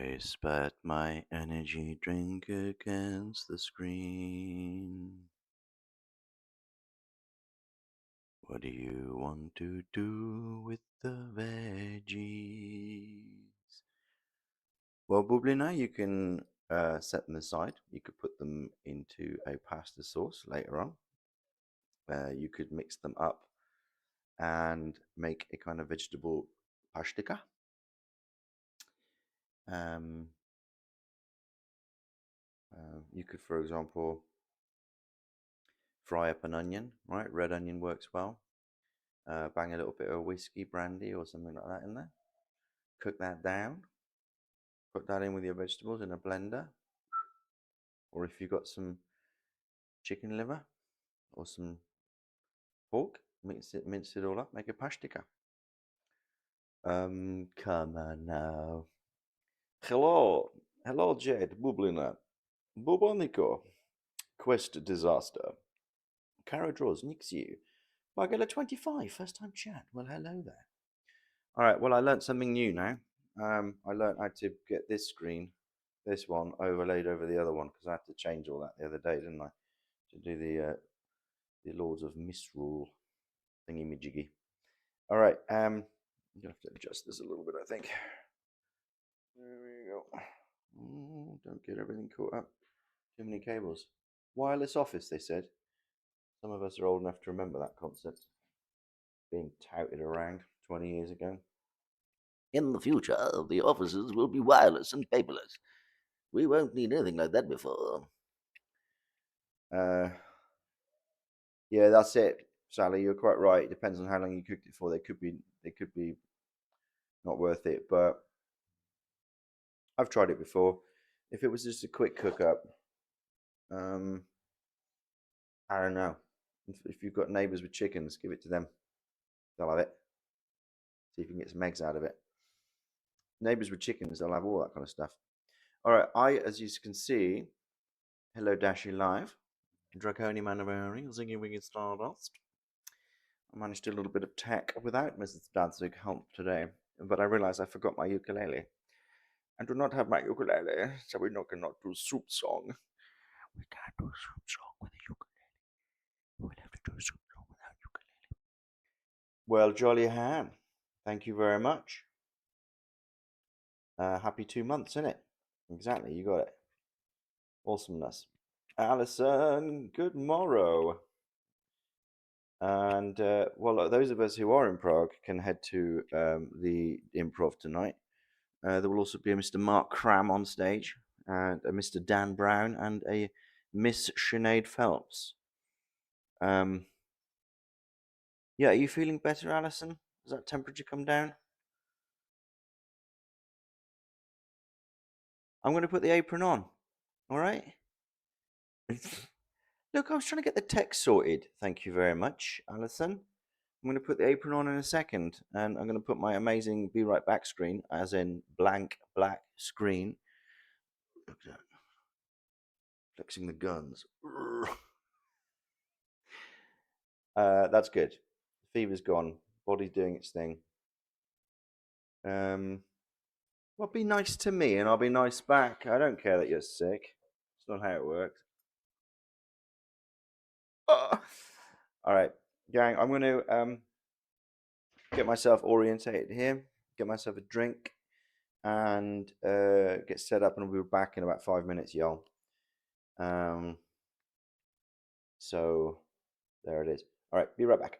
I spat my energy drink against the screen. What do you want to do with the veggies? Well, Bublina, you can set them aside. You could put them into a pasta sauce later on. You could mix them up and make a kind of vegetable pastica. Um, you could, for example, fry up an onion, right? Red onion works well. Bang a little bit of whiskey, brandy, or something like that in there. Cook that down. Put that in with your vegetables in a blender. Or if you've got some chicken liver or some pork, mince it all up, make a pastica. Come on now. Hello, Jed, Bublina. Bubonico. Quest disaster. Cara draws, nicks you. Margella 25, first time chat. Well, hello there. All right, well, I learnt something new now. I learnt how to get this screen, this one, overlaid over the other one because I had to change all that the other day, didn't I? To do the Lords of Misrule thingy majiggy. All right, I'm gonna have to adjust this a little bit, I think. There we go. Don't get everything caught up. Too many cables. Wireless office, they said. Some of us are old enough to remember that concept being touted around 20 years ago. In the future, the offices will be wireless and paperless. We won't need anything like that before. Yeah, that's it, Sally. You're quite right. It depends on how long you cooked it for. They could be not worth it, but I've tried it before. If it was just a quick cook up, um, I don't know. If you've got neighbours with chickens, give it to them. They'll have it. See if you can get some eggs out of it. Neighbours with chickens, they'll have all that kind of stuff. All right, as you can see, hello Dashy Live, Draconian Manaveri, Ziggy Wiggy Stardust. I managed to do a little bit of tech without Mrs. Dadzig help today, but I realised I forgot my ukulele. I do not have my ukulele, so we cannot do soup song. We can't do soup song with a ukulele. We'll have to do soup song without ukulele. Well, Jolly Ham, thank you very much. Happy 2 months, innit? Exactly, you got it. Awesomeness. Alison, good morrow. And well, those of us who are in Prague can head to the improv tonight. There will also be a Mr. Mark Cram on stage, and a Mr. Dan Brown, and a Miss Sinead Phelps. Yeah, are you feeling better, Alison? Has that temperature come down? I'm going to put the apron on. All right. Look, I was trying to get the text sorted. Thank you very much, Alison. I'm going to put the apron on in a second, and I'm going to put my amazing Be Right Back screen, as in blank black screen. Look at that. Flexing the guns. That's good. Fever's gone. Body's doing its thing. Well, be nice to me, and I'll be nice back. I don't care that you're sick. It's not how it works. All right, gang. I'm going to get myself orientated here, get myself a drink, and get set up, and we'll be back in about 5 minutes, y'all. So there it is. All right, be right back.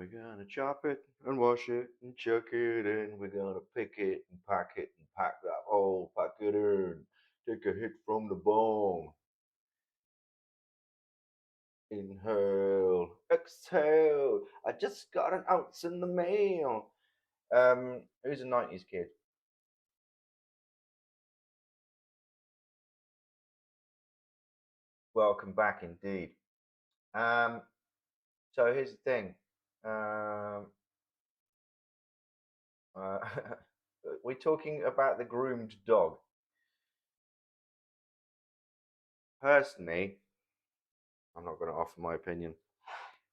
We're gonna chop it and wash it and chuck it in. We're gonna pick it and pack that whole pack it in. Take a hit from the bone. Inhale, exhale. I just got an ounce in the mail. Who's a 90s kid? Welcome back indeed. So here's the thing. We're talking about the groomed dog. Personally, I'm not going to offer my opinion.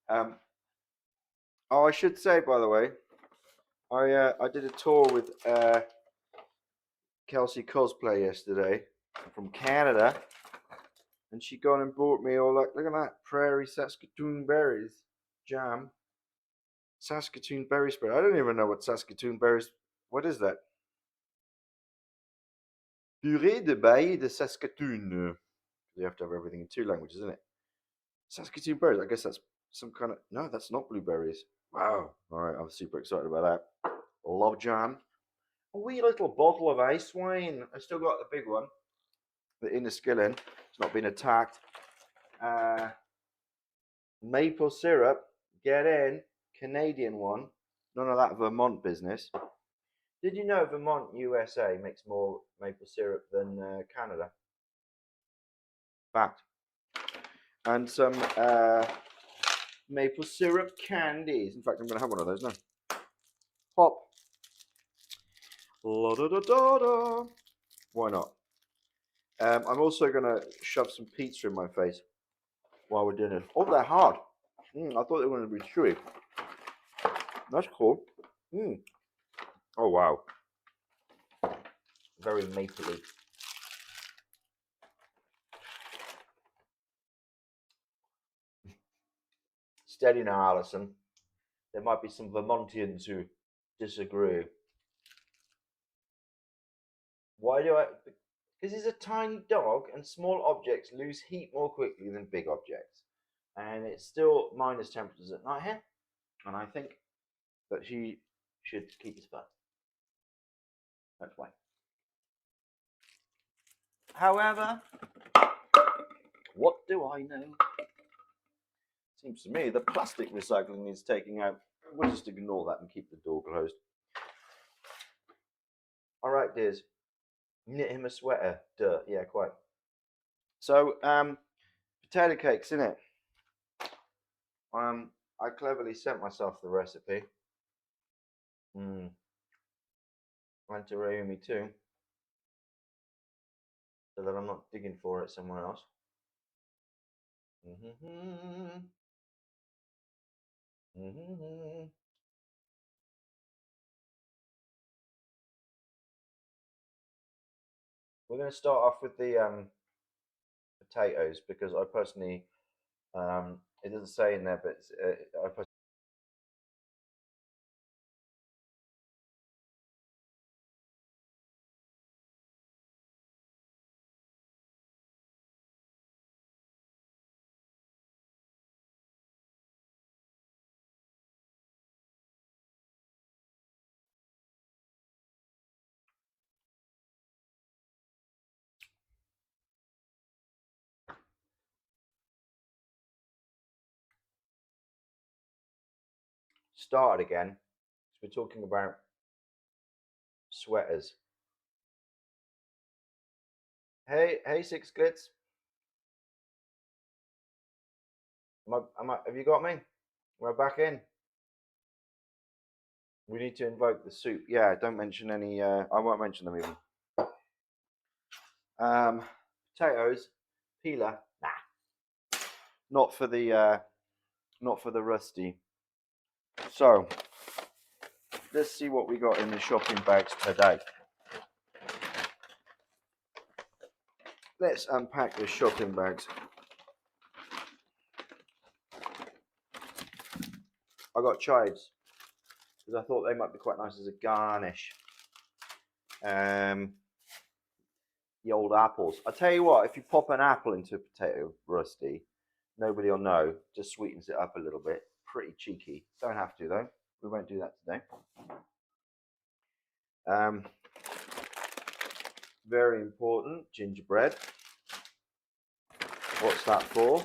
I should say, by the way, I did a tour with Kelsey Cosplay yesterday from Canada, and she gone and bought me all like, look at that, prairie Saskatoon berries jam, Saskatoon berry spread. I don't even know what Saskatoon berries. What is that? Purée de bailles de Saskatoon. You have to have everything in two languages, isn't it? Saskatoon berries. I guess that's some kind of. No, that's not blueberries. Wow. All right, I'm super excited about that. Love jam. A wee little bottle of ice wine. I still got the big one. The inner skillet. It's not been attacked. Maple syrup. Get in. Canadian one. None of that Vermont business. Did you know Vermont, USA makes more maple syrup than Canada? Fact. And some maple syrup candies. In fact, I'm going to have one of those now. Pop. La da da da da. Why not? I'm also going to shove some pizza in my face while we're doing it. Oh, they're hard. I thought they were going to be chewy. That's cool. Oh, wow. Very mapley. Steady now, Alison. There might be some Vermontians who disagree. Why do I? Because he's a tiny dog, and small objects lose heat more quickly than big objects. And it's still minus temperatures at night here. And I think that he should keep his fur. That's why. However, what do I know? Seems to me the plastic recycling needs taking out. We'll just ignore that and keep the door closed. All right, dears. Knit him a sweater. Duh. Yeah, quite. So, potato cakes, innit? I cleverly sent myself the recipe. And to Rayumi too, so that I'm not digging for it somewhere else. We're going to start off with the potatoes because I personally, it doesn't say in there, but I personally started again. So we're talking about sweaters. Hey, Six Glitz. Have you got me? We're back in. We need to invoke the soup. Yeah, don't mention any. I won't mention them even. Potatoes, peeler. Nah, not for the rusty. So let's see what we got in the shopping bags today. Let's unpack the shopping bags. I got chives because I thought they might be quite nice as a garnish. The old apples. I tell you what, if you pop an apple into a potato rusty, nobody will know. Just sweetens it up a little bit. pretty cheeky. Don't have to though. We won't do that today. Um, very important, gingerbread. What's that for?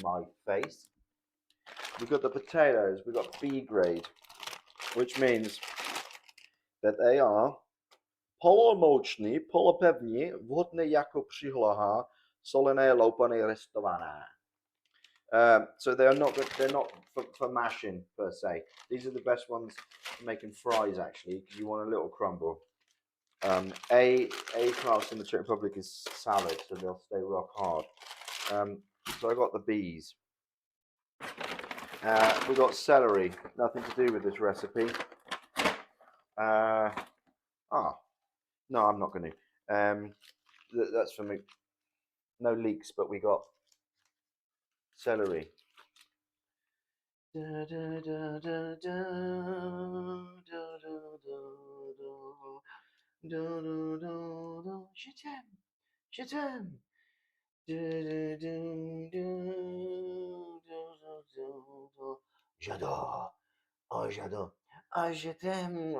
My face. We've got the potatoes. We've got B grade, which means that they are polomoczni, polopewni, wodne jako przychlocha, solene lopane restowane. So they're not for mashing per se. These are the best ones for making fries actually, because you want a little crumble. A class in the Czech Republic is salad, so they'll stay rock hard. So I got the B's. We got celery. Nothing to do with this recipe. No, I'm not going to. That's for me. No leeks, but we got celery. Je t'aime. J'adore. Oh, j'adore. Ah, je t'aime.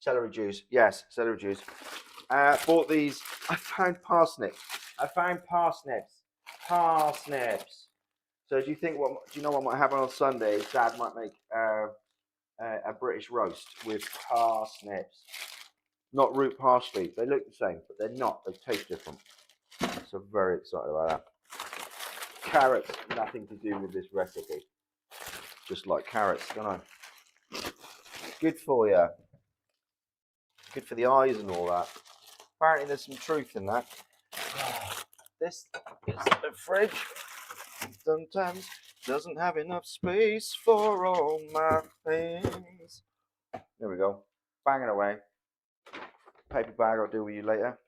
Celery juice. Yes, celery juice. Bought these. I found parsnips. Parsnips. So do you think what? Do you know what might happen on Sunday? Dad might make a British roast with parsnips, not root parsley. They look the same, but they're not. They taste different. So very excited about that. Carrots, nothing to do with this recipe. Just like carrots, don't I? Good for you. Good for the eyes and all that. Apparently there's some truth in that. This is the fridge. Sometimes doesn't have enough space for all my things. There we go. Banging away. Paper bag, I'll deal with you later.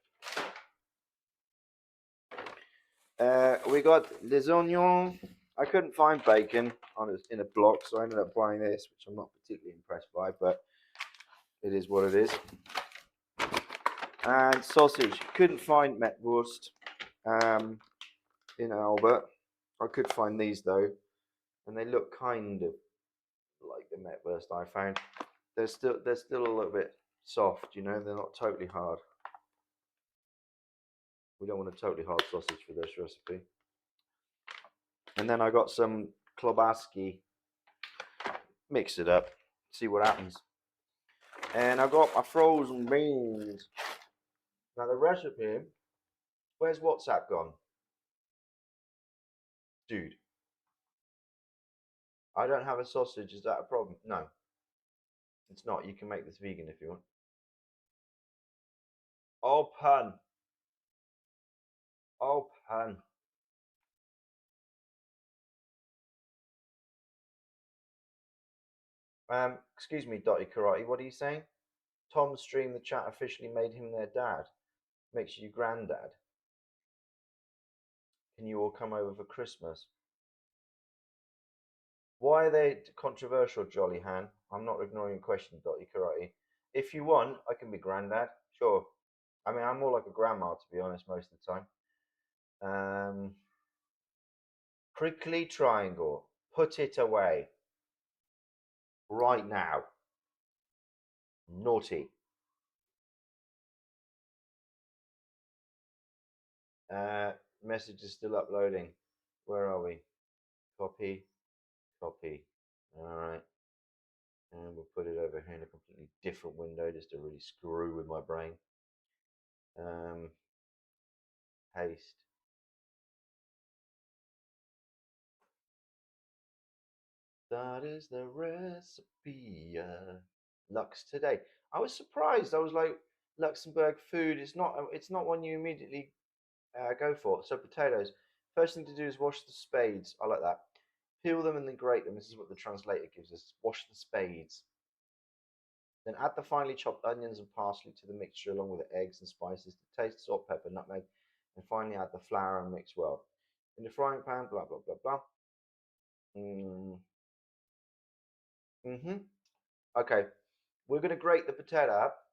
We got les oignons. I couldn't find bacon in a block, so I ended up buying this, which I'm not particularly impressed by, but it is what it is. And sausage. Couldn't find Metwurst in Albert. I could find these though, and they look kind of like the Metwurst I found. They're still a little bit soft, you know. They're not totally hard. We don't want a totally hard sausage for this recipe. And then I got some klobaski. Mix it up, see what happens. And I got my frozen beans. Now the recipe, where's WhatsApp gone? Dude, I don't have a sausage, is that a problem? No, it's not. You can make this vegan if you want. Open. Open. Excuse me, Dotty Karate, what are you saying? Tom's stream the chat officially made him their dad. Makes you granddad. Can you all come over for Christmas? Why are they controversial, Jolly Han? I'm not ignoring your question, Dotty Karate. If you want, I can be granddad. Sure. I mean, I'm more like a grandma, to be honest, most of the time. Prickly triangle. Put it away. Right now. Naughty. Message is still uploading. Where are we? Copy. Copy. All right. And we'll put it over here in a completely different window just to really screw with my brain. Paste. That is the recipe. Lux today. I was surprised. I was like, Luxembourg food is not. It's not one you immediately go for. So potatoes. First thing to do is wash the spades. I like that. Peel them and then grate them. This is what the translator gives us. Wash the spades. Then add the finely chopped onions and parsley to the mixture along with the eggs and spices to taste, salt, pepper, nutmeg, and finally Finally add the flour and mix well. In the frying pan, blah, blah, blah, blah. Okay, we're going to grate the potato up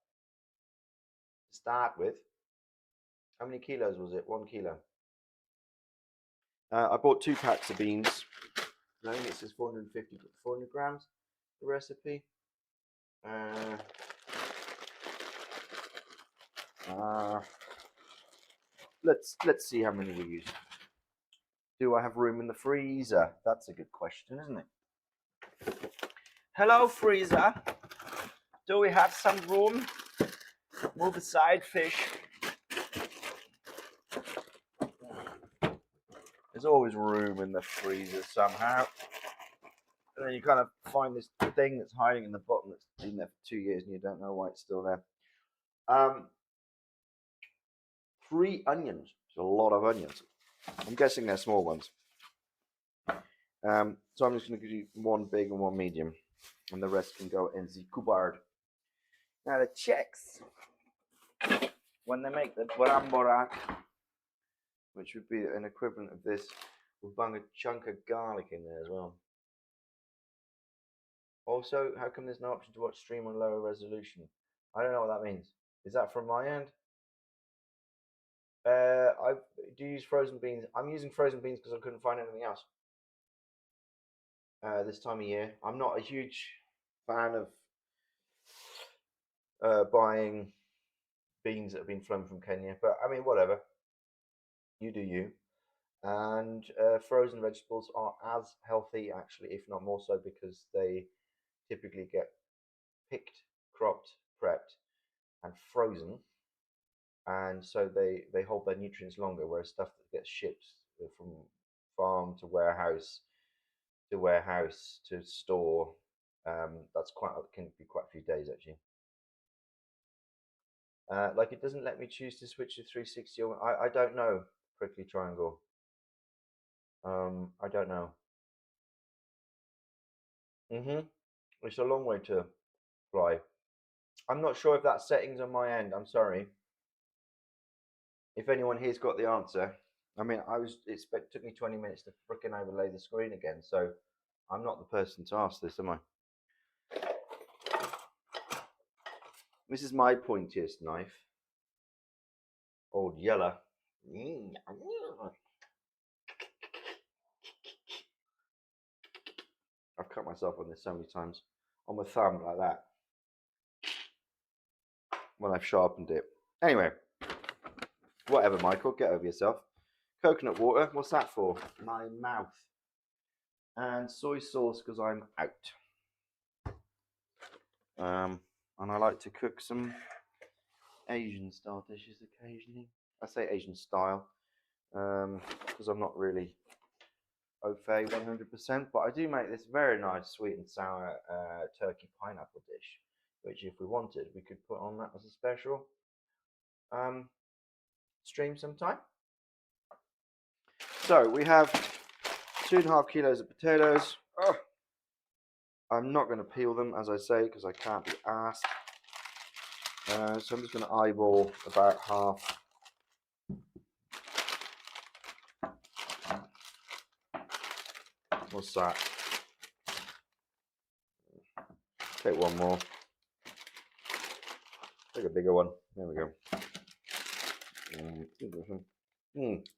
to start with. How many kilos was it? 1 kilo. I bought 2 packs of beans. I think it says 400 grams, the recipe. Let's see how many we use. Do I have room in the freezer? That's a good question, isn't it? Hello, freezer. Do we have some room? Move aside, fish. There's always room in the freezer somehow. And then you kind of find this thing that's hiding in the bottom that's been there for 2 years and you don't know why it's still there. 3 onions. It's a lot of onions. I'm guessing they're small ones. So I'm just going to give you 1 big and 1 medium. And the rest can go in the cupboard. Now the Czechs, when they make the bramborak, which would be an equivalent of this, we'll bung a chunk of garlic in there as well. Also, how come there's no option to watch stream on lower resolution? I don't know what that means. Is that from my end? I do use frozen beans. I'm using frozen beans because I couldn't find anything else this time of year. I'm not a huge fan of buying beans that have been flown from Kenya, but I mean, whatever. You do you. And frozen vegetables are as healthy, actually, if not more so, because they typically get picked, cropped, prepped, and frozen, and so they hold their nutrients longer. Whereas stuff that gets shipped from farm to warehouse to store, that's can be quite a few days actually. Like it doesn't let me choose to switch to 360. I don't know. Prickly triangle. I don't know. It's a long way to fly. I'm not sure if that settings on my end. I'm sorry. If anyone here's got the answer. I mean, it took me 20 minutes to fricking overlay the screen again, so I'm not the person to ask this, am I? This is my pointiest knife. Old Yeller. I've cut myself on this so many times. On my thumb, like that. When I've sharpened it. Anyway. Whatever, Michael. Get over yourself. Coconut water. What's that for? My mouth. And soy sauce because I'm out. And I like to cook some Asian style dishes occasionally. I say Asian style because I'm not really au fait 100%, but I do make this very nice sweet and sour turkey pineapple dish, which if we wanted, we could put on that as a special stream sometime. So we have 2.5 kilos of potatoes. I'm not going to peel them, as I say, because I can't be asked. So I'm just going to eyeball about half. What's that? Take one more. Take a bigger one. There we go.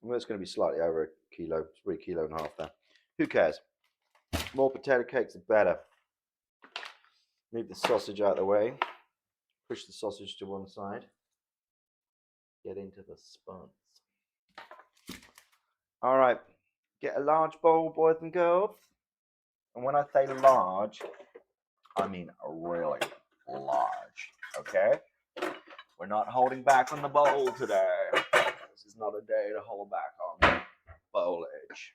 Well, it's going to be slightly over a kilo. It's 3.5 kilos there. Who cares? More potato cakes are better. Move the sausage out of the way. Push the sausage to one side. Get into the spuns. All right. Get a large bowl, boys and girls. And when I say large, I mean really large. Okay? We're not holding back on the bowl today. This is not a day to hold back on bowlage.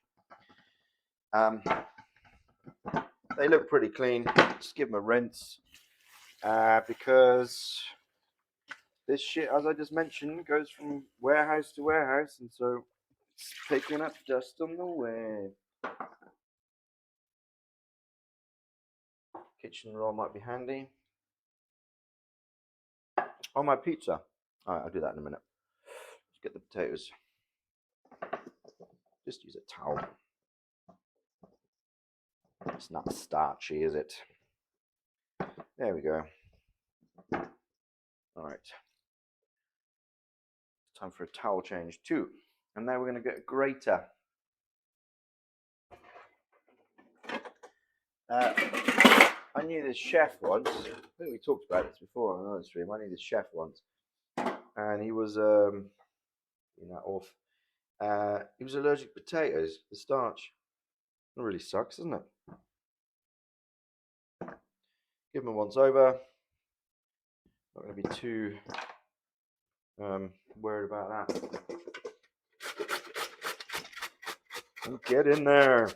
They look pretty clean. Just give them a rinse because this shit, as I just mentioned, goes from warehouse to warehouse, and so it's picking up dust on the way. Kitchen roll might be handy. Oh, my pizza. All right, I'll do that in a minute. Let's get the potatoes Just use a towel. It's not starchy, is it? There we go. All right. Time for a towel change too. And now we're going to get a grater. I knew this chef once. I think we talked about this before on another stream. I knew this chef once, and he was off. He was allergic to potatoes, the starch. It really sucks, doesn't it? Give him a once over. Not going to be too worried about that. Get in there.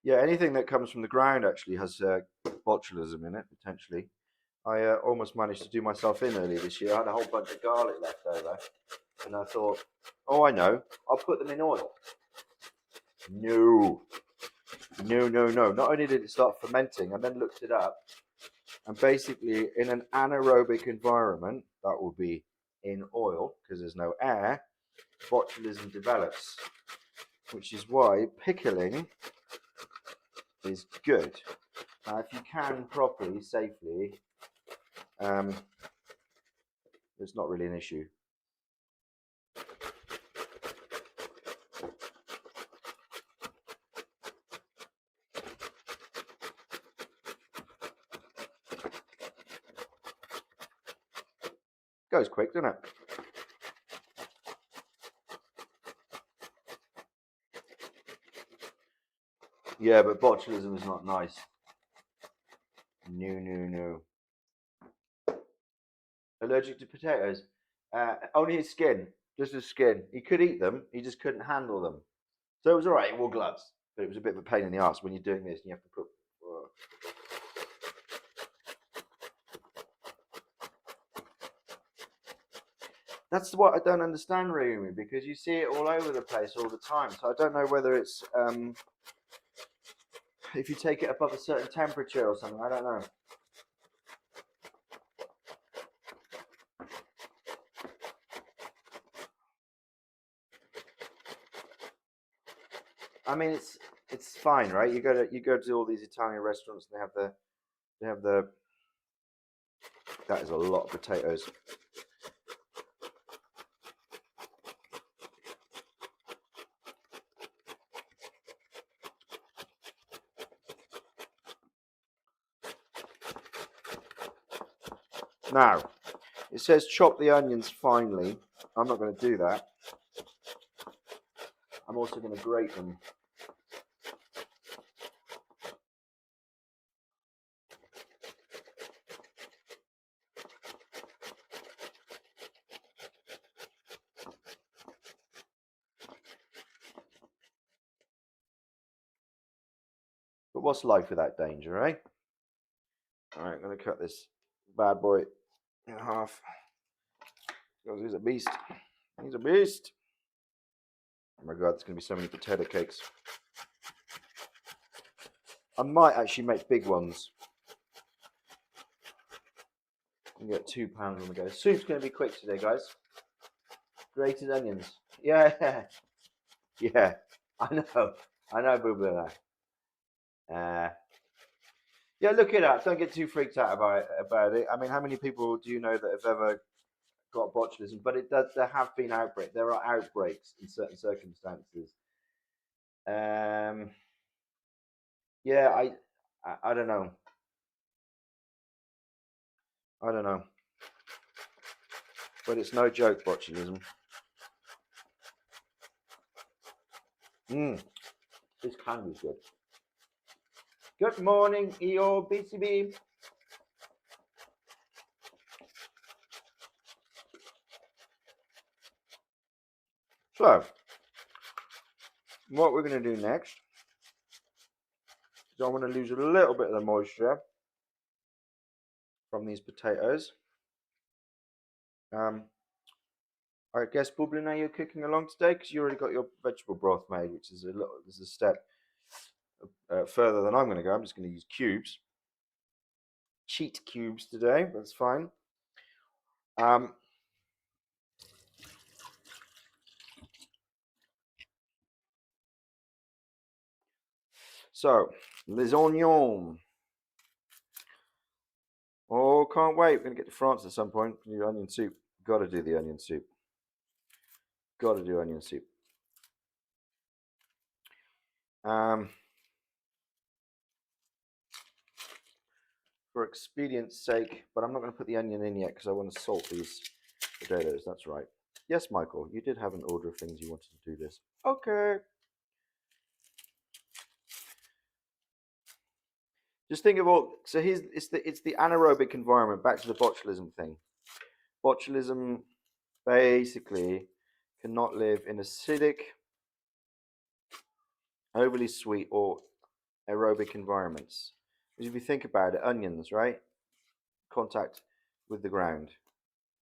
Yeah, anything that comes from the ground actually has botulism in it, potentially. I almost managed to do myself in earlier this year. I had a whole bunch of garlic left over, and I thought, oh, I know, I'll put them in oil. No. Not only did it start fermenting, I then looked it up, and basically in an anaerobic environment, that will be in oil, because there's no air, botulism develops, which is why pickling is good. Now, if you can properly, safely, it's not really an issue. Goes quick, doesn't it? Yeah, but botulism is not nice. No. Allergic to potatoes? Only his skin, just his skin. He could eat them, he just couldn't handle them. So it was all right. He wore gloves, but it was a bit of a pain in the ass when you're doing this and you have to put. That's what I don't understand, really, because you see it all over the place all the time. So I don't know whether it's if you take it above a certain temperature or something. I don't know. I mean, it's fine, right? You go to all these Italian restaurants and they have the. That is a lot of potatoes. Now, it says chop the onions finely. I'm not going to do that. I'm also going to grate them. But what's life without danger, eh? All right, I'm going to cut this bad boy in half. Because he's a beast. He's a beast. Oh my god, there's going to be so many potato cakes. I might actually make big ones. You get £2 on the go. Soup's going to be quick today, guys. Grated onions. Yeah. Yeah. I know, boo boo. Yeah, look it up. Don't get too freaked out about it. I mean, how many people do you know that have ever got botulism? But it does. There have been outbreaks. There are outbreaks in certain circumstances. Yeah, I don't know. I don't know. But it's no joke, botulism. This candy's good. Good morning, EO BCB. So, what we're going to do next So I want to lose a little bit of the moisture from these potatoes. I guess probably now you're cooking along today because you already got your vegetable broth made, which is a step further than I'm going to go. I'm just going to use cubes, cheat cubes today. That's fine. So les oignons. Oh, can't wait. We're going to get to France at some point. Do onion soup. Got to do the onion soup. Got to do onion soup. For expedience sake, but I'm not going to put the onion in yet because I want to salt these potatoes. That's right. Yes, Michael, you did have an order of things you wanted to do this. Okay. Just think of all. So here's it's the anaerobic environment. Back to the botulism thing. Botulism basically cannot live in acidic, overly sweet, or aerobic environments. Because if you think about it, onions, right? Contact with the ground.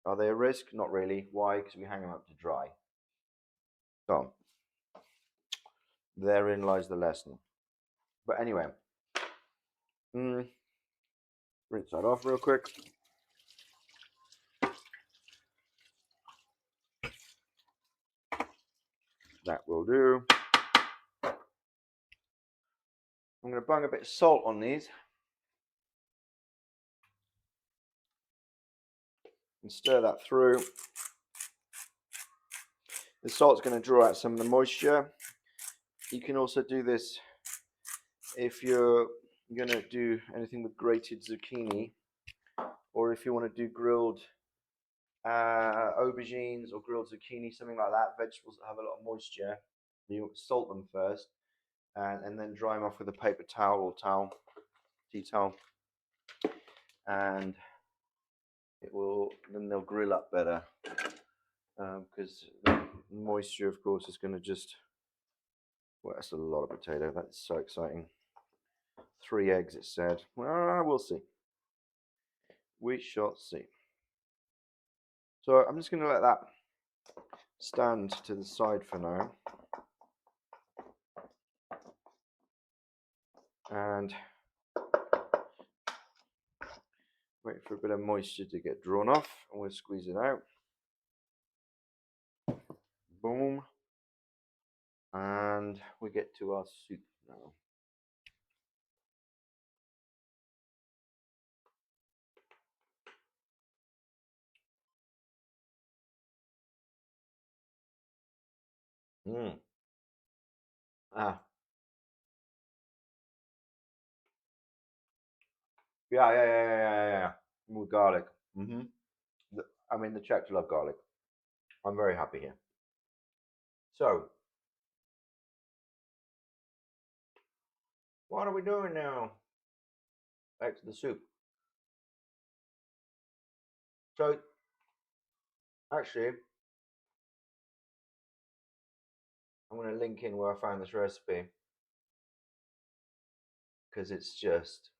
Are they a risk? Not really. Why? Because we hang them up to dry. So therein lies the lesson. But anyway, rinse that off real quick. That will do. I'm going to bung a bit of salt on these and stir that through. The salt's going to draw out some of the moisture. You can also do this if you're going to do anything with grated zucchini, or if you want to do grilled aubergines or grilled zucchini, something like that, vegetables that have a lot of moisture. You salt them first and then dry them off with a paper towel or tea towel, and then they'll grill up better because the moisture, of course, is going to just, well, that's a lot of potato. That's so exciting. 3 eggs, it said. Well, we'll see. We shall see. So I'm just going to let that stand to the side for now. And wait for a bit of moisture to get drawn off, and we'll squeeze it out. Boom. And we get to our soup now. Ah. Yeah. With garlic. I mean, the Czechs love garlic. I'm very happy here. So, what are we doing now? Back to the soup. So, actually, I'm going to link in where I found this recipe because it's just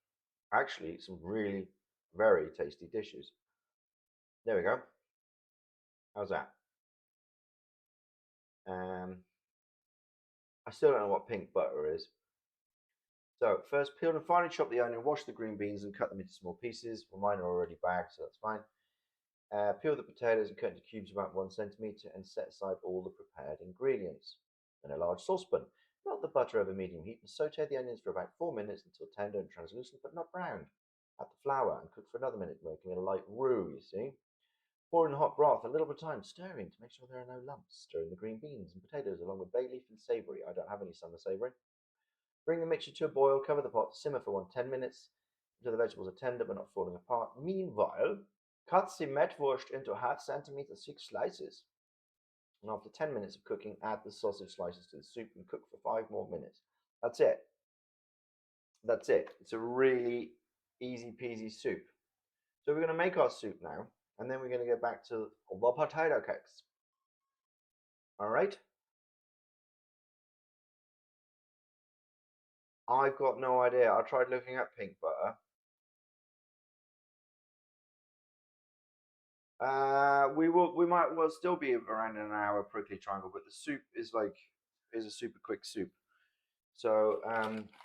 actually some really very tasty dishes. There we go. How's that? I still don't know what pink butter is. So first, peel and finely chop the onion, wash the green beans and cut them into small pieces. Well, mine are already bagged, so that's fine. Peel the potatoes and cut into cubes about 1 centimeter and set aside all the prepared ingredients. In a large saucepan, melt the butter over medium heat and saute the onions for about 4 minutes until tender and translucent but not browned. Add the flour and cook for another minute, making a light roux, you see. Pour in the hot broth a little bit of time, stirring to make sure there are no lumps. Stir in the green beans and potatoes along with bay leaf and savory. I don't have any summer savory. Bring the mixture to a boil, cover the pot, simmer for 10 minutes until the vegetables are tender but not falling apart. Meanwhile, cut the mettwurst into half centimeter thick slices. And after 10 minutes of cooking, add the sausage slices to the soup and cook for 5 more minutes. That's it. That's it. It's a really easy peasy soup. So we're going to make our soup now, and then we're going to go back to the potato cakes. All right? I've got no idea. I tried looking at pink butter. We might well still be around an hour prickly triangle, but the soup is a super quick soup. So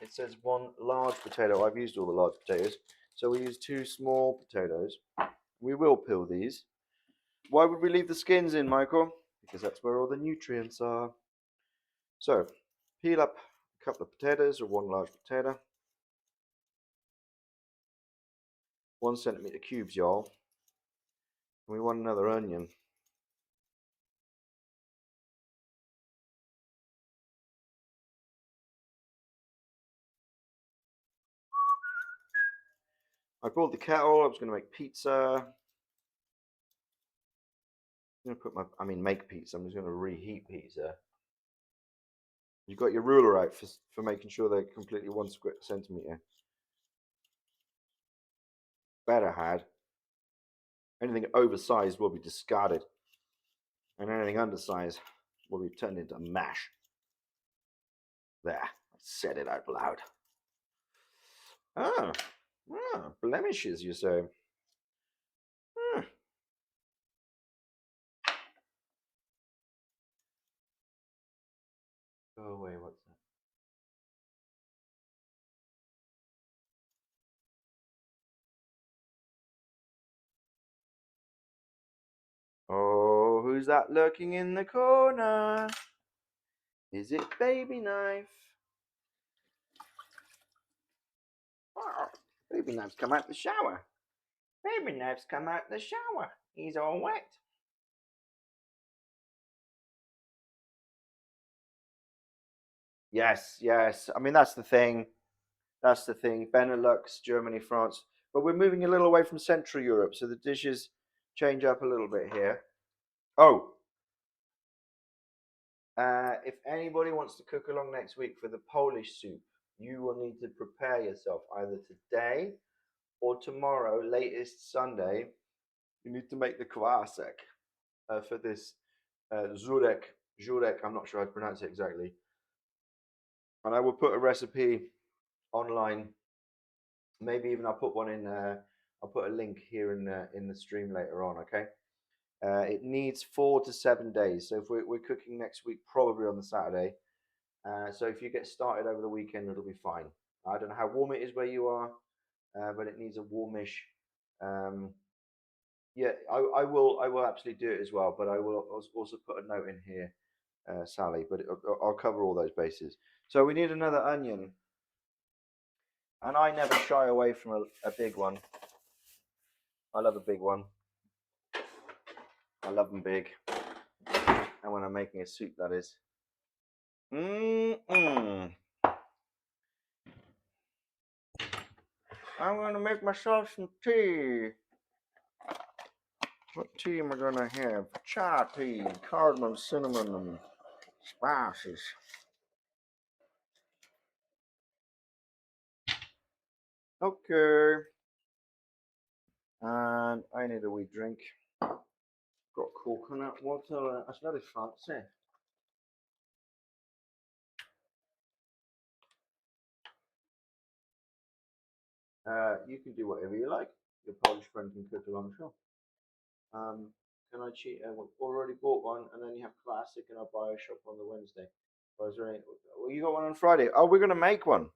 it says one large potato. I've used all the large potatoes, so we use two small potatoes. We will peel these. Why would we leave the skins in, Michael? Because that's where all the nutrients are. So peel up a couple of potatoes or one large potato. 1 centimeter cubes, y'all. And we want another onion. I brought the kettle. I was going to make pizza. I'm going to make pizza. I'm just going to reheat pizza. You've got your ruler out for making sure they're completely 1 centimeter. Better had. Anything oversized will be discarded. And anything undersized will be turned into mash. There, I said it out loud. Ah, blemishes, you say? Ah. Go away, what's that? Oh, who's that lurking in the corner? Is it Baby Knife? Oh, Baby Knife's come out the shower. Baby Knife's come out the shower. He's all wet. Yes, yes. I mean, that's the thing. That's the thing. Benelux, Germany, France. But we're moving a little away from Central Europe, so the dishes change up a little bit here. Oh, if anybody wants to cook along next week for the Polish soup, you will need to prepare yourself either today or tomorrow, latest Sunday. You need to make the kwasek for this zurek. Zurek, I'm not sure how to pronounce it exactly. And I will put a recipe online. Maybe even I'll put one in. I'll put a link here in the stream later on. Okay. It needs 4 to 7 days. So if we're cooking next week, probably on the Saturday. So if you get started over the weekend, it'll be fine. I don't know how warm it is where you are, but it needs a warmish. Um, yeah, I will absolutely do it as well. But I will also put a note in here, Sally. But I'll cover all those bases. So we need another onion, and I never shy away from a big one. I love a big one. I love them big, and when I'm making a soup, that is. Mm-mm. I'm gonna make myself some tea. What tea am I gonna have? Chai tea, cardamom, cinnamon, and spices. Okay. And I need a wee drink. Got coconut water. That's very fancy. You can do whatever you like. Your Polish friend can cook along, sure. Um, can I cheat? We've already bought one, and then you have classic, and I'll buy a shop on the Wednesday. Was there any? Well, you got one on Friday. Oh, we're gonna make one.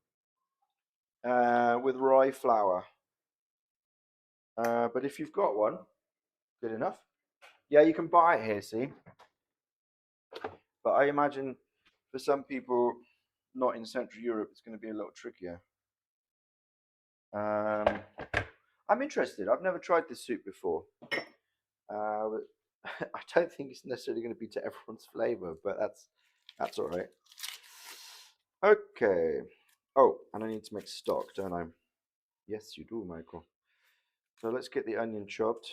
With rye flour. But if you've got one, good enough. Yeah, you can buy it here. See, but I imagine for some people not in Central Europe, it's going to be a little trickier. Um, I'm interested. I've never tried this soup before. I don't think it's necessarily going to be to everyone's flavour, but that's all right. Okay. Oh, and I need to make stock, don't I? Yes, you do, Michael. So let's get the onion chopped.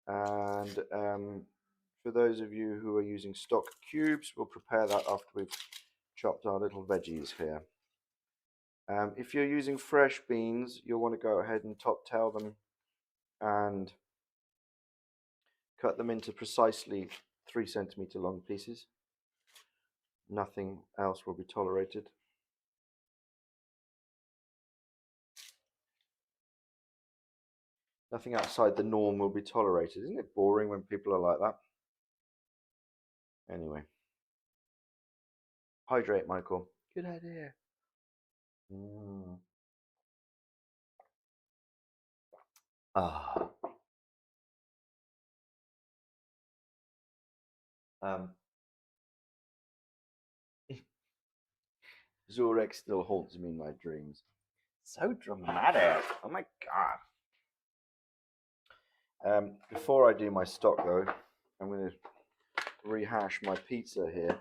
And for those of you who are using stock cubes, we'll prepare that after we've chopped our little veggies here. If you're using fresh beans, you'll want to go ahead and top tail them and cut them into precisely 3 centimeter long pieces. Nothing else will be tolerated. Nothing outside the norm will be tolerated. Isn't it boring when people are like that? Anyway. Hydrate, Michael. Good idea. Mm. Ah. Um, Zorek still haunts me in my dreams. So dramatic. Oh my god. Before I do my stock though, I'm going to rehash my pizza here.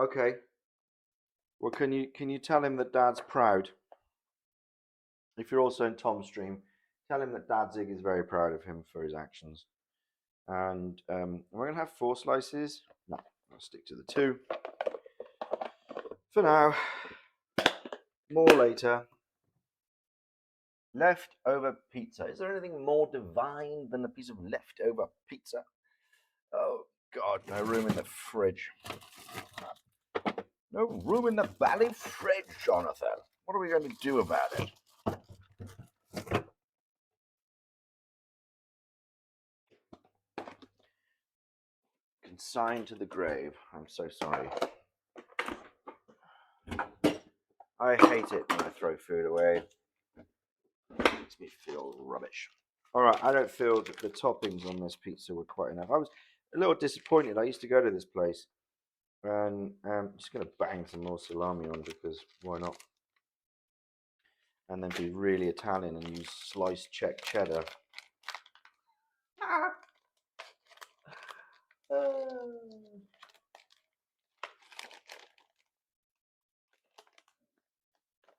Okay. Well, can you tell him that Dad's proud? If you're also in Tom's stream, tell him that Dadzig is very proud of him for his actions. And we're going to have 4 slices. No, I'll stick to the 2. For now. More later. Leftover pizza. Is there anything more divine than a piece of leftover pizza? Oh, God, no room in the fridge. No room in the bally fridge, Jonathan. What are we going to do about it? Consigned to the grave. I'm so sorry. I hate it when I throw food away. It makes me feel rubbish. All right, I don't feel that the toppings on this pizza were quite enough. I was a little disappointed. I used to go to this place, and I'm just going to bang some more salami on because why not? And then be really Italian and use sliced Czech cheddar.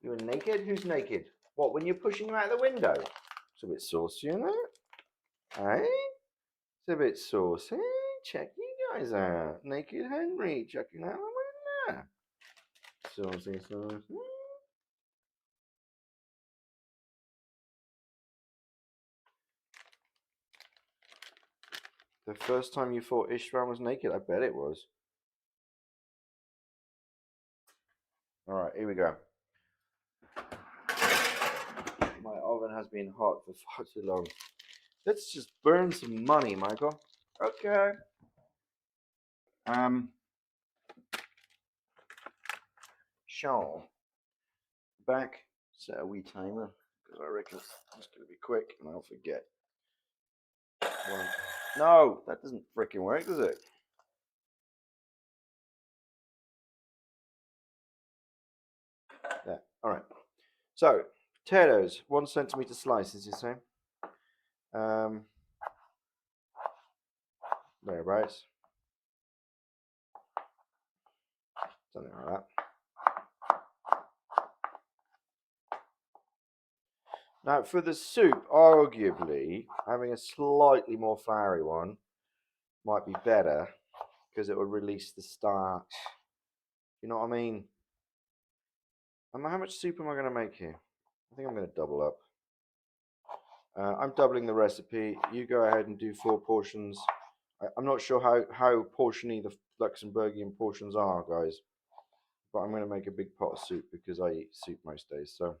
You were naked? Who's naked? What, when you're pushing you out the window? It's a bit saucy, isn't it? Eh? It's a bit saucy. Check you guys out. Naked Henry checking out the window. Saucy, saucy. The first time you thought Ishram was naked? I bet it was. Alright, here we go. My oven has been hot for far too long. Let's just burn some money, Michael. Okay. Shaw. Back. Set a wee timer. Because I reckon it's going to be quick and I'll forget. One. No, that doesn't freaking work, does it? Yeah. Alright. So, potatoes. 1 centimeter slices, you say? Thereabouts. Something like that. Now, for the soup, arguably, having a slightly more floury one might be better because it will release the starch. You know what I mean? How much soup am I going to make here? I think I'm going to double up. I'm doubling the recipe. You go ahead and do 4 portions. I'm not sure how portiony the Luxembourgian portions are, guys. But I'm going to make a big pot of soup because I eat soup most days. So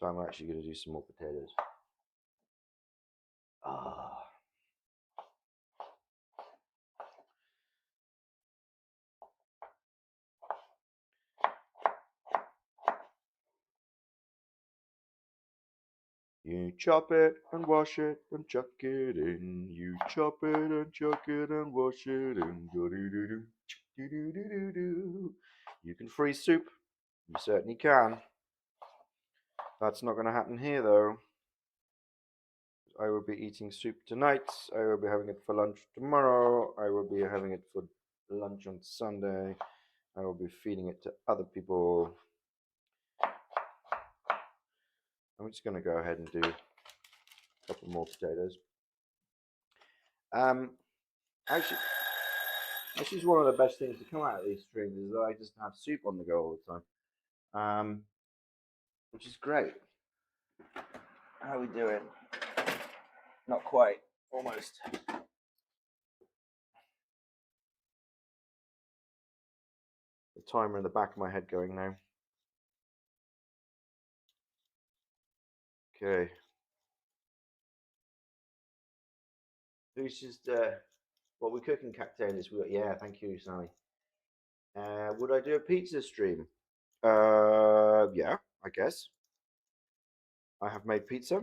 I'm actually going to do some more potatoes. Ah. You chop it and wash it and chuck it in. You chop it and chuck it and wash it in. You can freeze soup. You certainly can. That's not going to happen here though. I will be eating soup tonight. I will be having it for lunch tomorrow. I will be having it for lunch on Sunday. I will be feeding it to other people. I'm just going to go ahead and do a couple more potatoes. Actually, this is one of the best things to come out of these streams is that I just have soup on the go all the time, which is great. How are we doing? Not quite, almost. the timer in the back of my head going now. Okay. Who's just what we're cooking cocktails? Yeah, thank you, Sally. Would I do a pizza stream? Yeah, I guess. I have made pizza.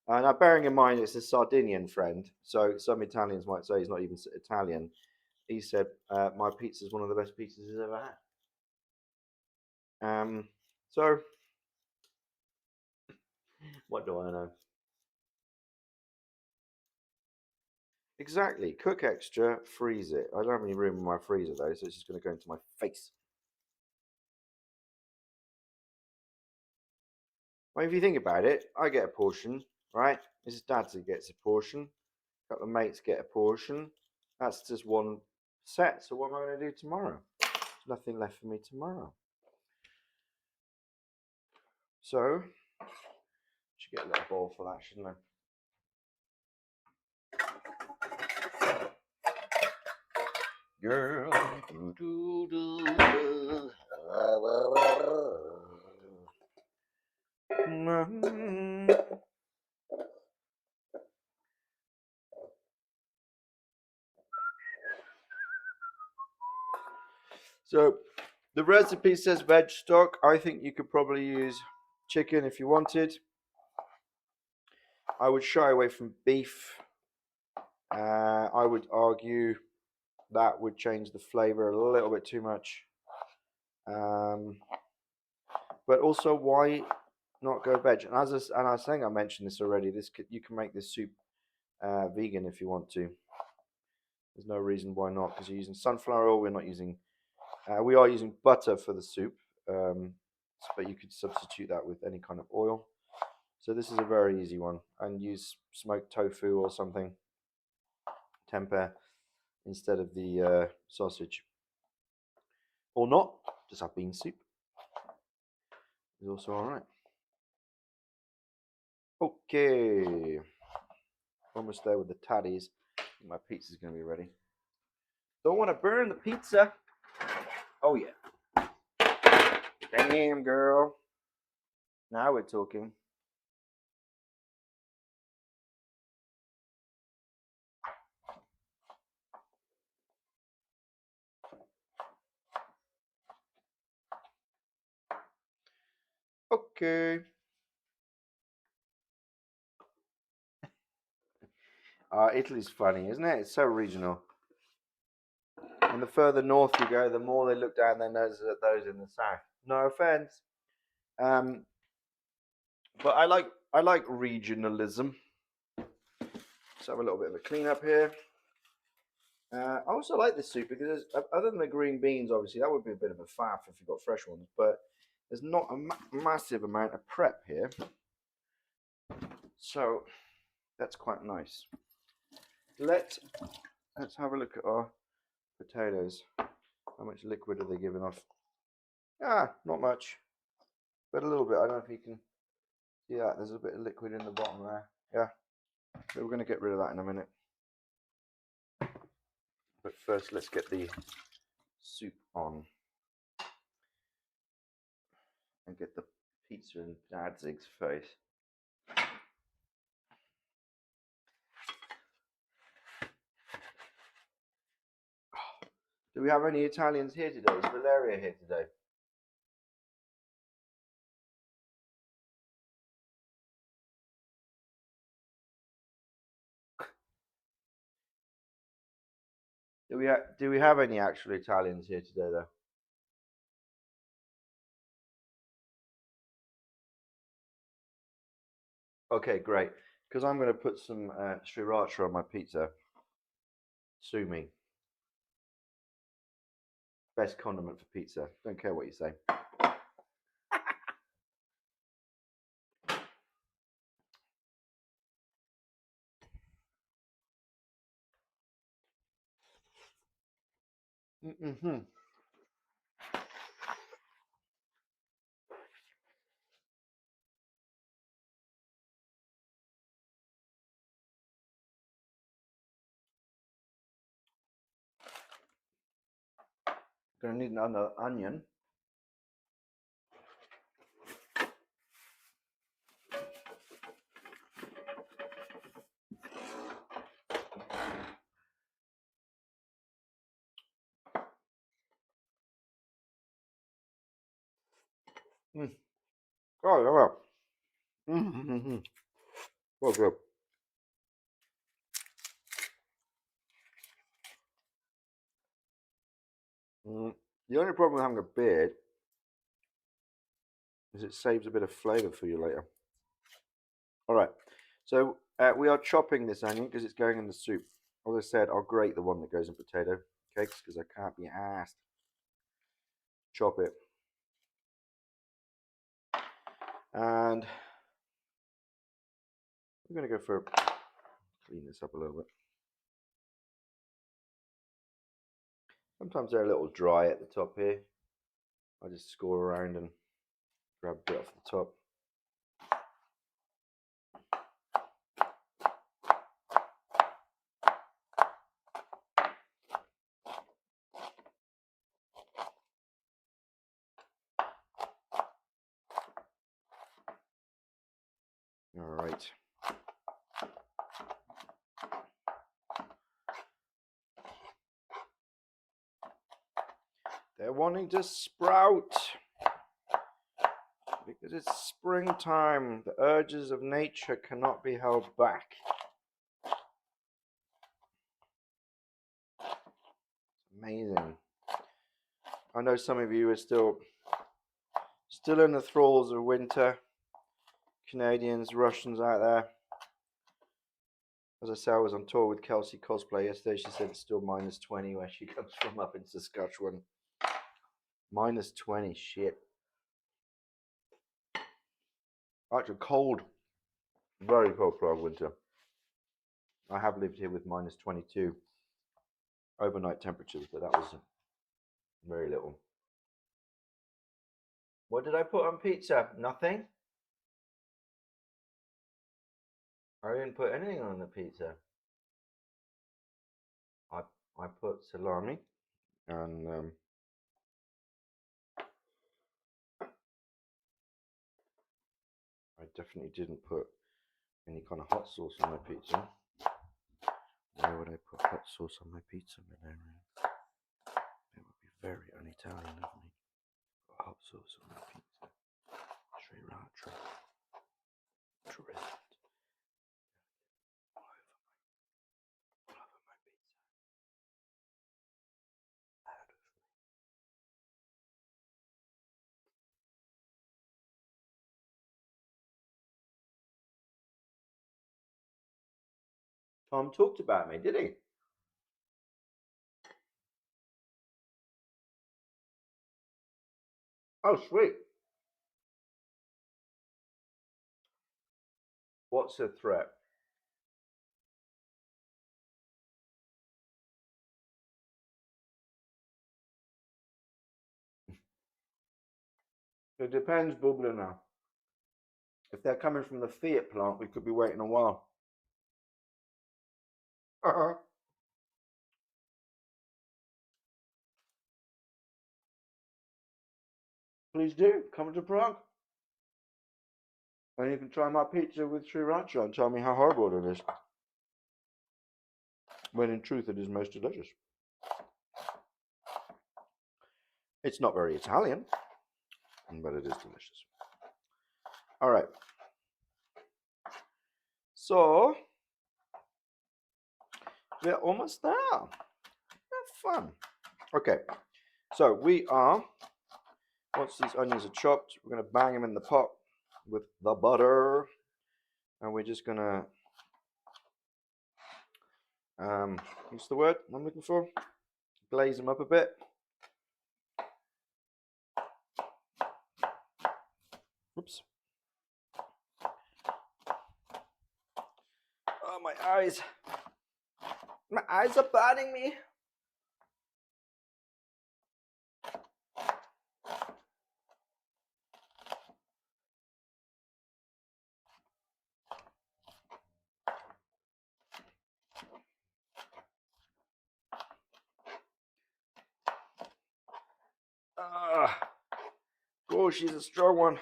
Now, bearing in mind it's a Sardinian friend, so some Italians might say he's not even Italian. He said my pizza is one of the best pizzas he's ever had. So what do I know? Exactly. Cook extra, freeze it. I don't have any room in my freezer though, so it's just going to go into my face. Well, if you think about it, I get a portion, right? Mrs. Dadzig gets a portion. A couple of mates get a portion. That's just one set. So what am I going to do tomorrow? There's nothing left for me tomorrow. So, should get a little bowl for that, shouldn't I? Girl, do, do, do. So the recipe says veg stock. I think you could probably use chicken if you wanted. I would shy away from beef. I would argue that would change the flavor a little bit too much. But also, why not go veg? And I think I mentioned this already. You can make this soup vegan if you want to. There's no reason why not, because you're using sunflower oil. We're not using. We are using butter for the soup, but you could substitute that with any kind of oil. So this is a very easy one, and use smoked tofu or something, tempeh, instead of the sausage. Or not, just have bean soup. It's also all right. Okay, almost there with the tatties. My pizza's gonna be ready. Don't want to burn the pizza. Oh yeah. Damn, girl. Now we're talking. Okay. Italy's funny, isn't it? It's so regional. And the further north you go, the more they look down their noses at those in the south. No offense. Um, but I like regionalism. Let's have a little bit of a clean up here. I also like this soup because other than the green beans, obviously that would be a bit of a faff if you got fresh ones, but there's not a massive amount of prep here, so that's quite nice. Let's have a look at our potatoes. How much liquid are they giving off? Not much, but a little bit. I don't know if you can see that. There's a bit of liquid in the bottom there. Yeah, so we're going to get rid of that in a minute. But first, let's get the soup on and get the pizza in Dadzig's face. Do we have any Italians here today? Is Valeria here today? Do we have any actual Italians here today though? Okay, great. Because I'm going to put some sriracha on my pizza. Sue me. Best condiment for pizza. Don't care what you say. Mm-hmm. Gonna need another onion. Mm. Oh, yeah. Mm-hmm. Oh, good. The only problem with having a beard is it saves a bit of flavour for you later. All right, so we are chopping this onion because it's going in the soup. As I said, I'll grate the one that goes in potato cakes because I can't be asked. Chop it. And we're going to go for, clean this up a little bit. Sometimes they're a little dry at the top here. I just score around and grab a bit off the top. All right. They're wanting to sprout because it's springtime. The urges of nature cannot be held back. It's amazing. I know some of you are still in the thralls of winter. Canadians, Russians out there. As I say, I was on tour with Kelsey Cosplay yesterday. She said it's still -20 where she comes from up in Saskatchewan. -20, shit. Actually, cold. Very cold for our winter. I have lived here with -22 overnight temperatures, but that was very little. What did I put on pizza? Nothing. I didn't put anything on the pizza. I put salami and I definitely didn't put any kind of hot sauce on my pizza. Why would I put hot sauce on my pizza, Milena? It would be very un-Italian of me. Put hot sauce on my pizza. Sriracha. Drizzled all over my pizza. Out of me. Tom talked about me, did he? Oh, sweet. What's a threat? It depends, Bublina. If they're coming from the Fiat plant, we could be waiting a while. Please do. Come to Prague. And you can try my pizza with sriracha and tell me how horrible it is. When in truth it is most delicious. It's not very Italian, but it is delicious. All right. So, we're almost there. Have fun. Okay. So, we are, once these onions are chopped, we're going to bang them in the pot with the butter. And we're just going to, what's the word I'm looking for? Glaze them up a bit. Oops. Oh, my eyes. My eyes are burning me. Oh, she's a strong one.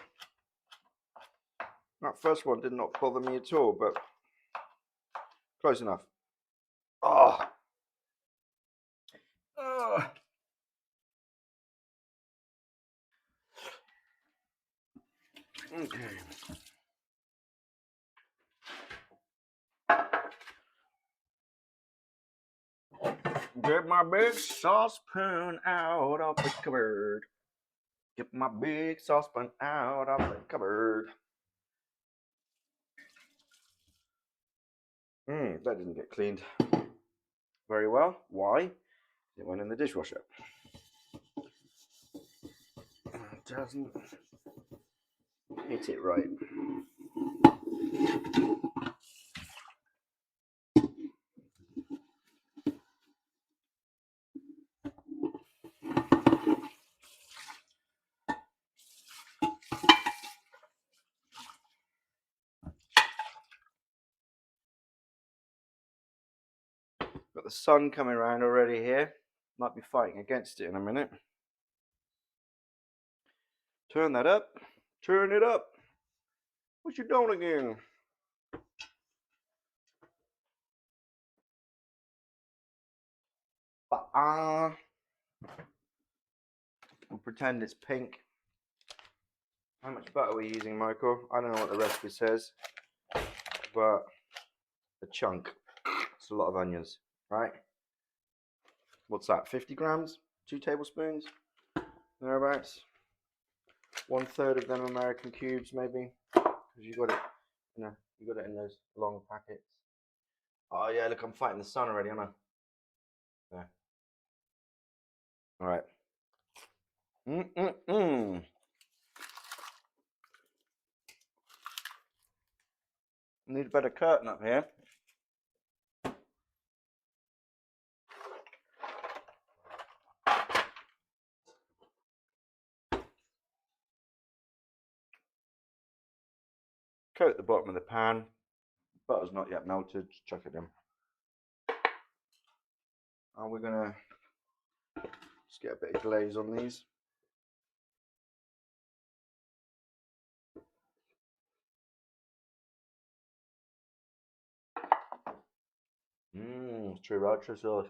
That first one did not bother me at all, but close enough. Oh. Oh. Okay. Get my big saucepan out of the cupboard. Get my big saucepan out of the cupboard. That didn't get cleaned very well. Why? It went in the dishwasher. It doesn't hit it right. Got the sun coming around already here. Might be fighting against it in a minute. Turn that up. Turn it up. What you doing again? We'll pretend it's pink. How much butter are we using, Michael? I don't know what the recipe says, but a chunk. It's a lot of onions, right? What's that? 50 grams? 2 tablespoons? Thereabouts. 1/3 of them American cubes, maybe, because you got it. You got it in those long packets. Oh yeah, look, I'm fighting the sun already, aren't I? Yeah. All right. Need a better curtain up here. Coat the bottom of the pan. Butter's not yet melted. Just chuck it in. And we're gonna just get a bit of glaze on these. Sriracha sauce.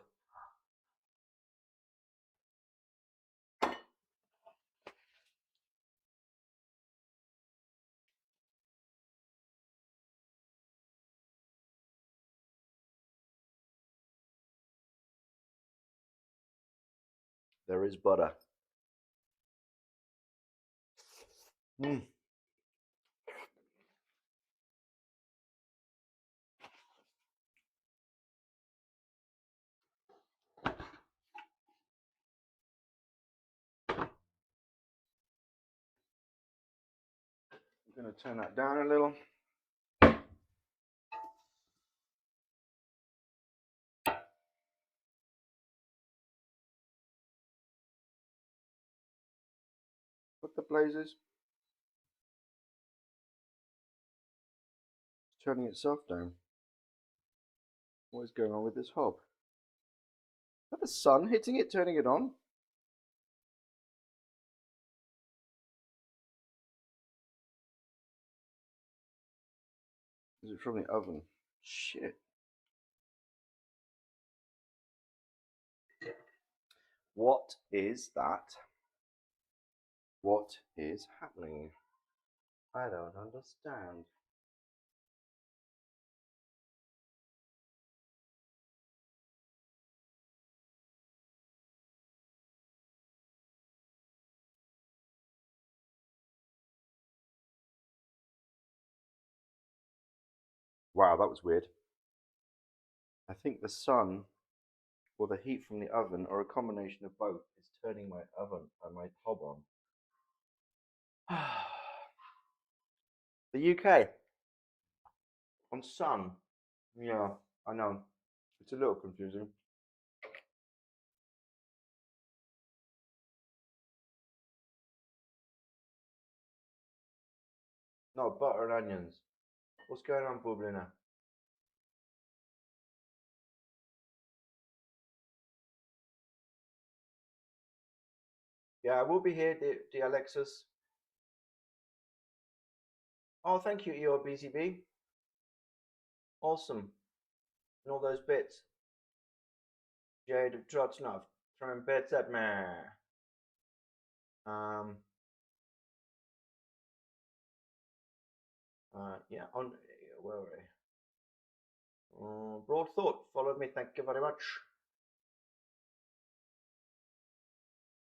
There is butter. I'm going to turn that down a little. What the blazes? It's turning itself down. What is going on with this hob? Is that the sun hitting it, turning it on? Is it from the oven? Shit. What is that? What is happening? I don't understand. Wow, that was weird. I think the sun or the heat from the oven, or a combination of both, is turning my oven and my hob on. The UK on sun. Yeah, I know. It's a little confusing. No, butter and onions. What's going on, Bublina? Yeah, I will be here, dear Alexis. Oh, thank you, EOBCB. Awesome. And all those bits. Jade of Trotsnov. Throwing bits at me. Yeah, on where were we? Broad thought followed me. Thank you very much.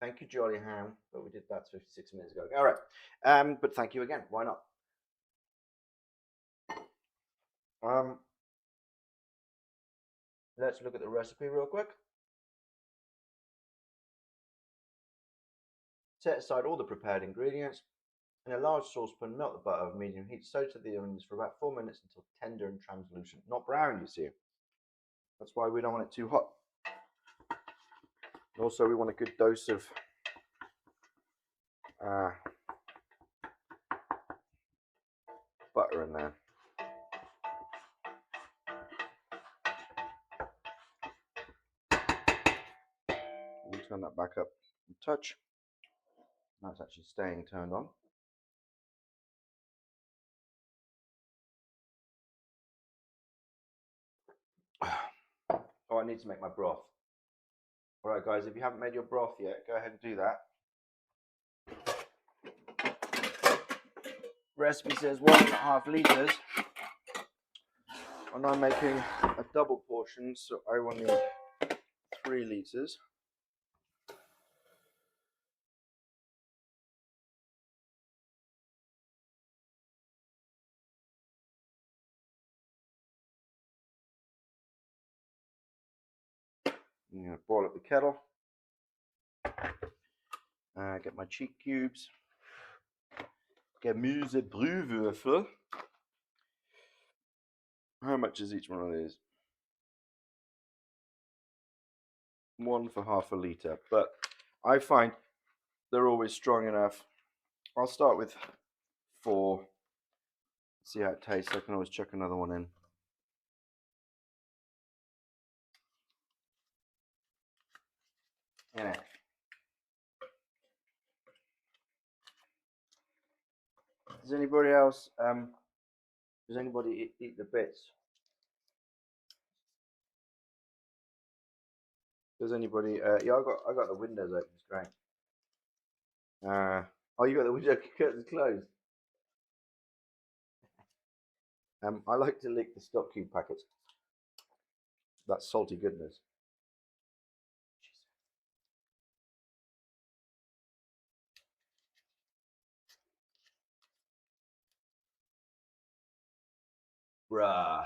Thank you, Jolly Ham. But we did that 56 minutes ago. All right. But thank you again. Why not? Let's look at the recipe real quick. Set aside all the prepared ingredients. In a large saucepan, melt the butter over medium heat. Saute the onions for about 4 minutes until tender and translucent. Not brown, you see. That's why we don't want it too hot. Also, we want a good dose of butter in there. We'll turn that back up a touch. Now it's actually staying turned on. Oh, I need to make my broth. All right, guys, if you haven't made your broth yet, go ahead and do that. Recipe says 1.5 liters, and I'm making a double portion, so I will need 3 liters. I'm going to boil up the kettle. Get my cheek cubes. Gemüsebrühwürfel. How much is each one of these? 1 for half a liter, but I find they're always strong enough. I'll start with 4. See how it tastes. I can always chuck another one in. Yeah. Does anybody else? Does anybody eat the bits? Does anybody? Yeah, I got the windows open. It's great. Oh, you got the window curtains closed. I like to lick the stock cube packets. That salty goodness. Bruh.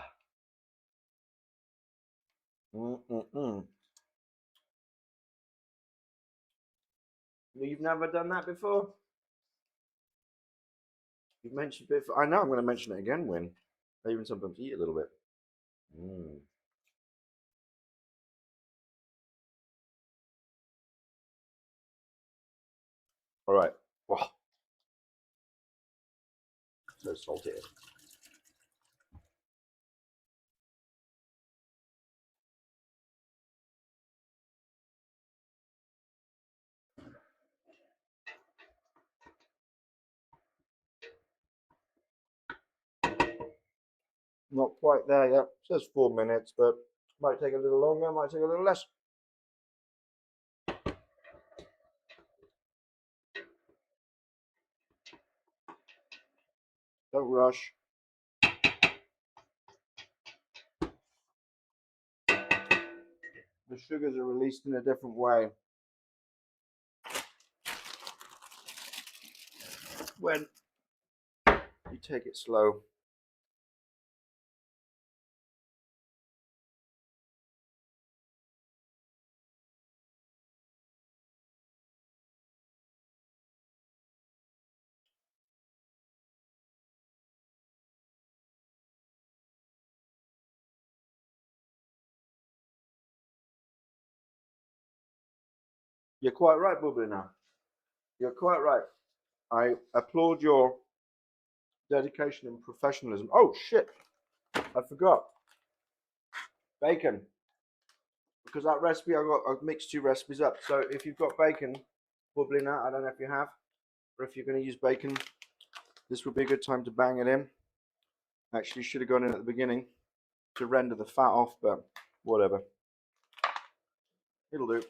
You've never done that before? You've mentioned it before. I know I'm going to mention it again, Win. I even sometimes eat a little bit. All right. Wow. So salty. Not quite there yet. It says 4 minutes, but might take a little longer, might take a little less. Don't rush. The sugars are released in a different way when you take it slow. You're quite right, Bubbly now. You're quite right. I applaud your dedication and professionalism. Oh shit! I forgot bacon, because that recipe I've mixed 2 recipes up. So if you've got bacon, Bubbly now, I don't know if you have, or if you're going to use bacon, This would be a good time to bang it in. Actually, should have gone in at the beginning to render the fat off, but whatever. It'll do.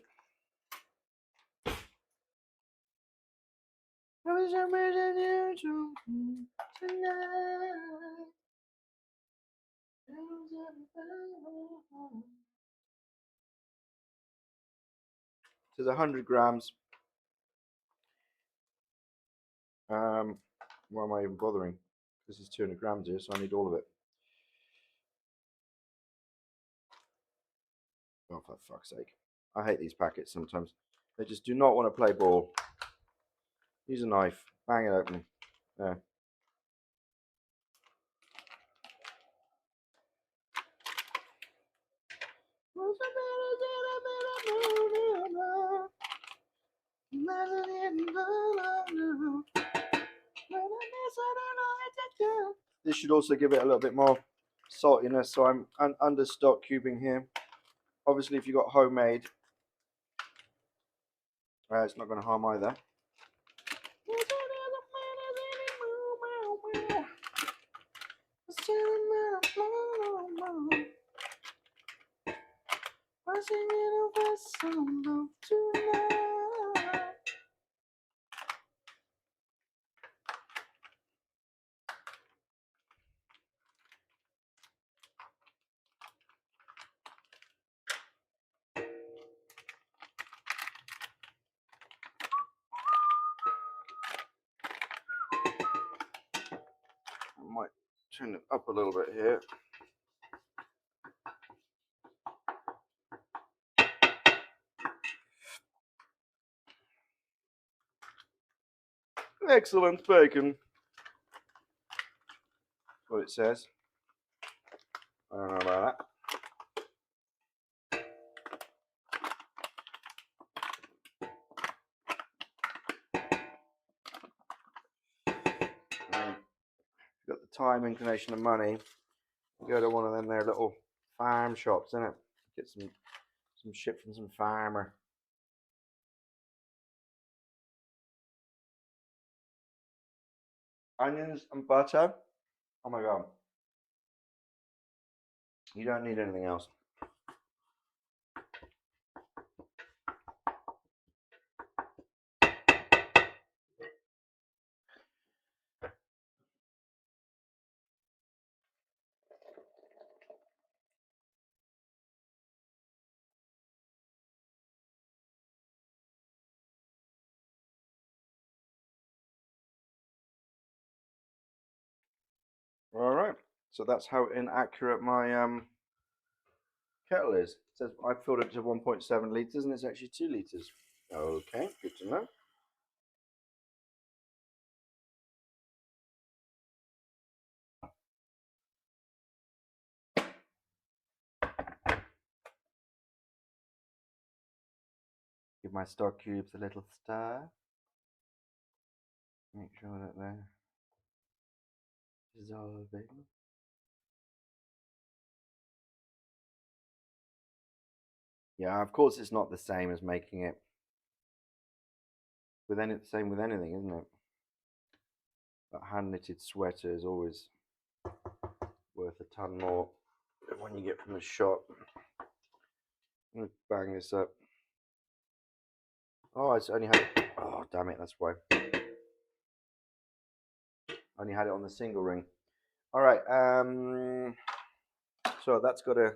There's 100 grams. Why am I even bothering? This is 200 grams here, so I need all of it. Oh, for fuck's sake. I hate these packets sometimes. They just do not want to play ball. Use a knife. Bang it open. There. This should also give it a little bit more saltiness, so I'm under stock cubing here. Obviously, if you've got homemade, it's not going to harm either. I might turn it up a little bit here. Excellent bacon. That's what it says. I don't know about that. Got the time, inclination, and money. Go to one of them there little farm shops, innit? Get some shit from some farmer. Onions and butter. Oh my god. You don't need anything else. All right. So that's how inaccurate my kettle is. It says I filled it to 1.7 liters and it's actually 2 liters. Okay, good to know. Give my stock cubes a little stir. Make sure that they're dissolving. Yeah, of course it's not the same as making it with same with anything, isn't it? That hand knitted sweater is always worth a ton more than when you get from the shop. I'm gonna bang this up. Oh, it's only had it. Oh, damn it, that's why. Only had it on the single ring. All right, so that's got a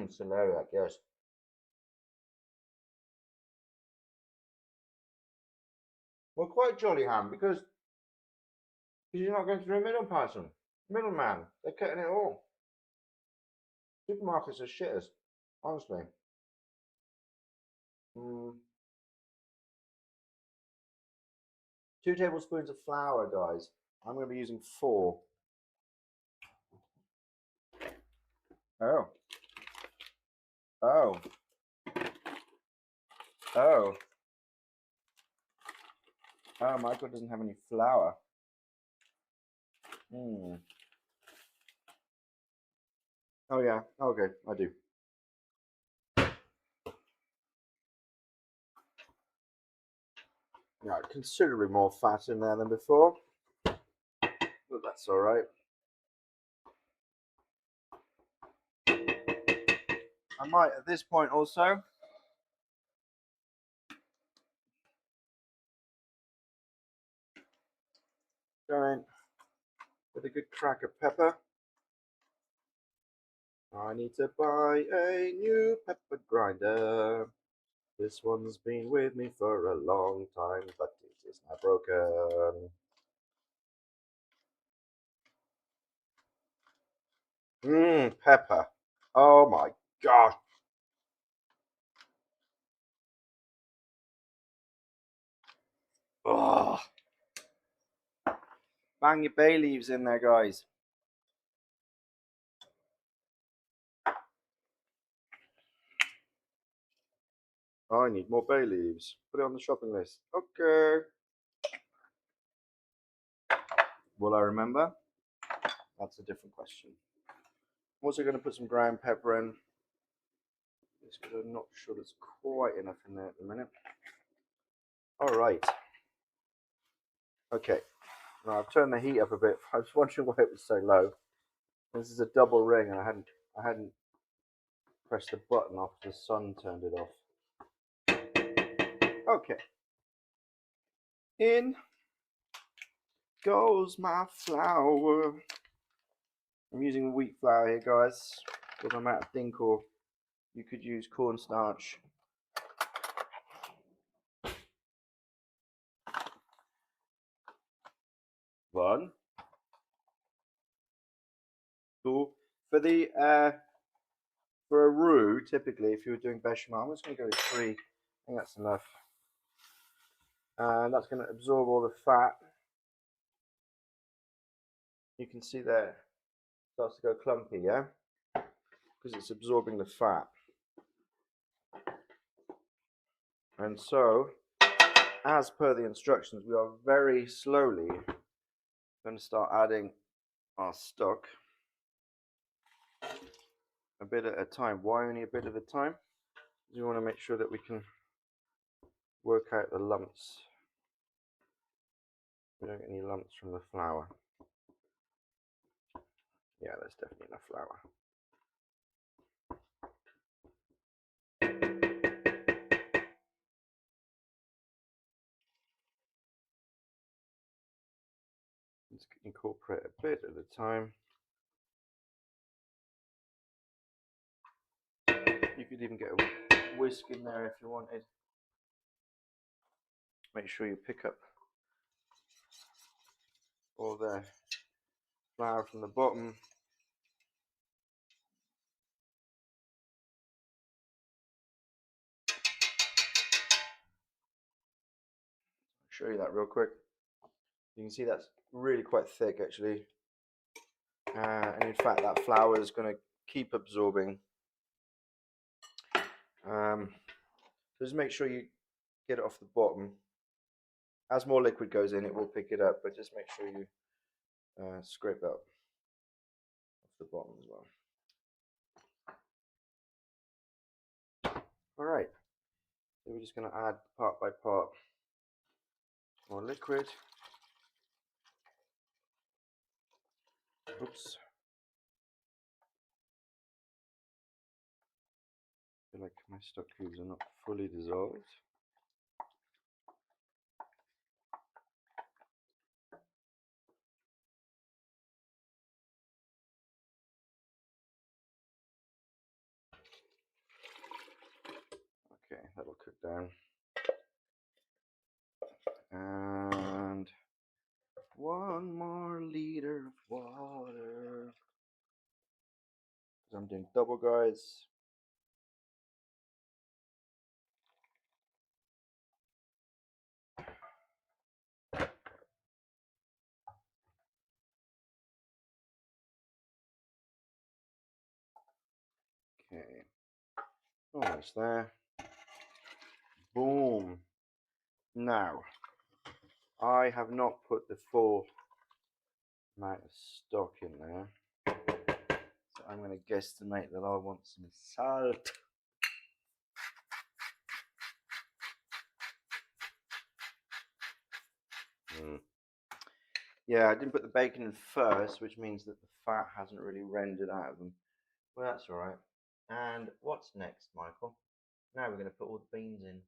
celeriac, yes. Well, quite jolly ham because you're not going through a middleman. They're cutting it all. Supermarkets are shitters, honestly. 2 tablespoons of flour, guys. I'm going to be using 4. Oh. Oh. Oh. Oh, Michael doesn't have any flour. Oh yeah. Okay, I do. Yeah, considerably more fat in there than before, but that's all right. I might at this point also go in with a good crack of pepper. I need to buy a new pepper grinder. This one's been with me for a long time, but it is now broken. Pepper. Oh my gosh. Oh, bang your bay leaves in there, guys. I need more bay leaves. Put it on the shopping list. Okay. Will I remember? That's a different question. I'm also going to put some ground pepper in. Just because I'm not sure there's quite enough in there at the minute. All right. Okay. Now I've turned the heat up a bit. I was wondering why it was so low. This is a double ring, and I hadn't pressed the button after the sun turned it off. Okay. In goes my flour. I'm using wheat flour here, guys, because I'm out of dinkel. You could use cornstarch. One, two. For a roux, typically, if you were doing bechamel, I'm just going to go with 3. I think that's enough. And that's going to absorb all the fat. You can see there, it starts to go clumpy, yeah? Because it's absorbing the fat. And so, as per the instructions, we are very slowly going to start adding our stock a bit at a time. Why only a bit at a time? Because we want to make sure that we can work out the lumps. We don't get any lumps from the flour. Yeah, there's definitely enough flour. Let's incorporate a bit at a time. You could even get a whisk in there if you wanted. Make sure you pick up all the flour from the bottom. I'll show you that real quick. You can see that's really quite thick actually. And in fact that flour is going to keep absorbing. So just make sure you get it off the bottom. As more liquid goes in, it will pick it up, but just make sure you scrape that off the bottom as well. All right, so we're just going to add part by part more liquid. Oops. I feel like my stock cubes are not fully dissolved. Okay, that'll cook down. And 1 more liter of water. Because I'm doing double, guys. Okay, almost there. Boom. Now, I have not put the full amount of stock in there. So I'm going to guesstimate that I want some salt. Yeah, I didn't put the bacon in first, which means that the fat hasn't really rendered out of them. Well, that's all right. And what's next, Michael? Now we're going to put all the beans in.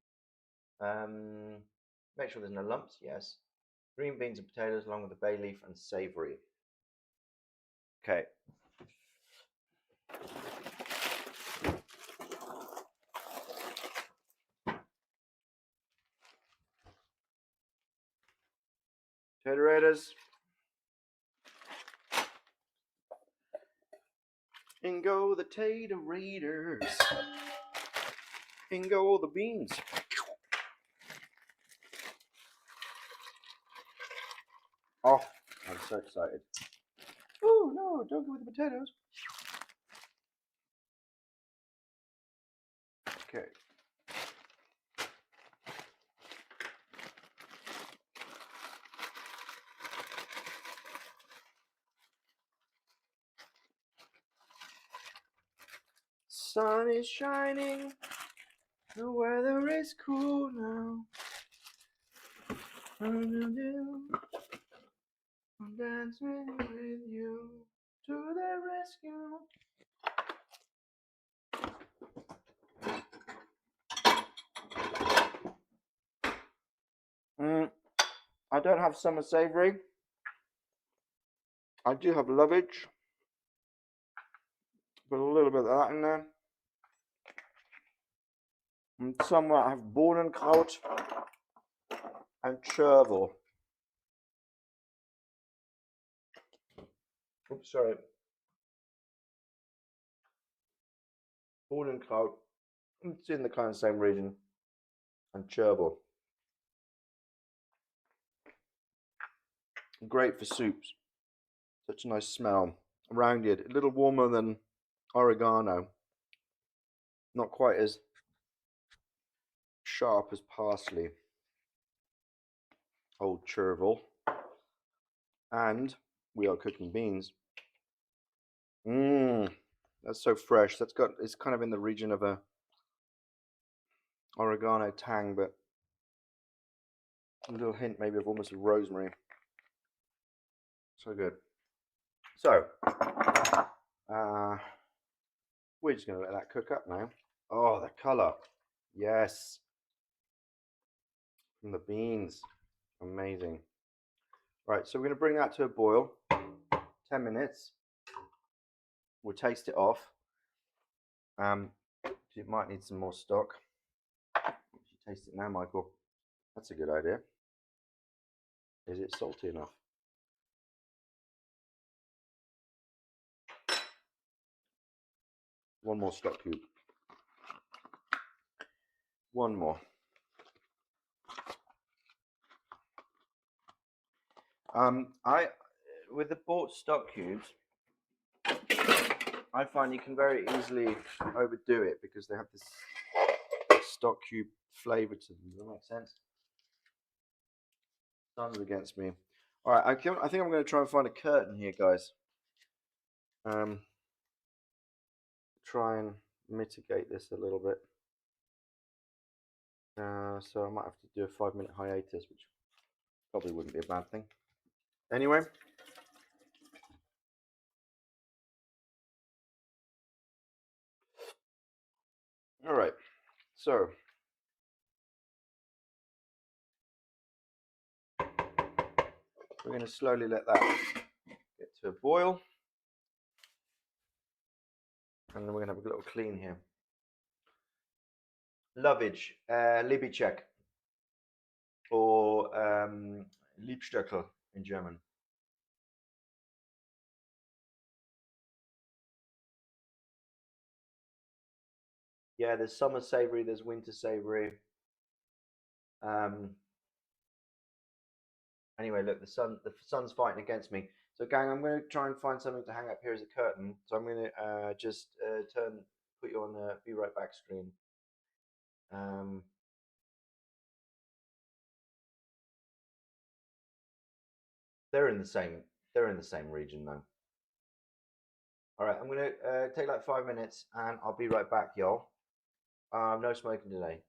Make sure there's no lumps, yes. Green beans and potatoes along with the bay leaf and savory. Okay. Potato Raiders. In go the Tater Raiders. In go all the beans. Oh, I'm so excited. Oh no, don't go with the potatoes. Okay. Sun is shining. The weather is cool now. I'm dancing with you to the rescue. I don't have summer savory. I do have lovage. Put a little bit of that in there. And somewhere I have Bohnenkraut and chervil. Oops, sorry. Bohnenkraut. It's in the kind of same region. And chervil. Great for soups. Such a nice smell. Rounded. A little warmer than oregano. Not quite as sharp as parsley. Old chervil. And we are cooking beans. That's so fresh. It's kind of in the region of a oregano tang, but a little hint maybe of almost a rosemary. So good. So we're just going to let that cook up now. Oh, the colour. Yes. From the beans. Amazing. Right, so we're going to bring that to a boil. 10 minutes. We'll taste it off. It might need some more stock. You taste it now, Michael. That's a good idea. Is it salty enough? One more stock cube. One more. With the bought stock cubes, I find you can very easily overdo it because they have this stock cube flavour to them. Does that make sense? Sun's against me. All right, I think I'm going to try and find a curtain here, guys. Try and mitigate this a little bit. So I might have to do a 5-minute hiatus, which probably wouldn't be a bad thing. Anyway. All right, so we're going to slowly let that get to a boil. And then we're going to have a little clean here. Lovage, Liebigcheck, or Liebstöckel in German. Yeah, there's summer savory, there's winter savory. Anyway, look, the sun's fighting against me. So, gang, I'm going to try and find something to hang up here as a curtain. So I'm going to just put you on the be right back screen. They're in the same region though. All right, I'm going to take like 5 minutes, and I'll be right back, y'all. No smoking today.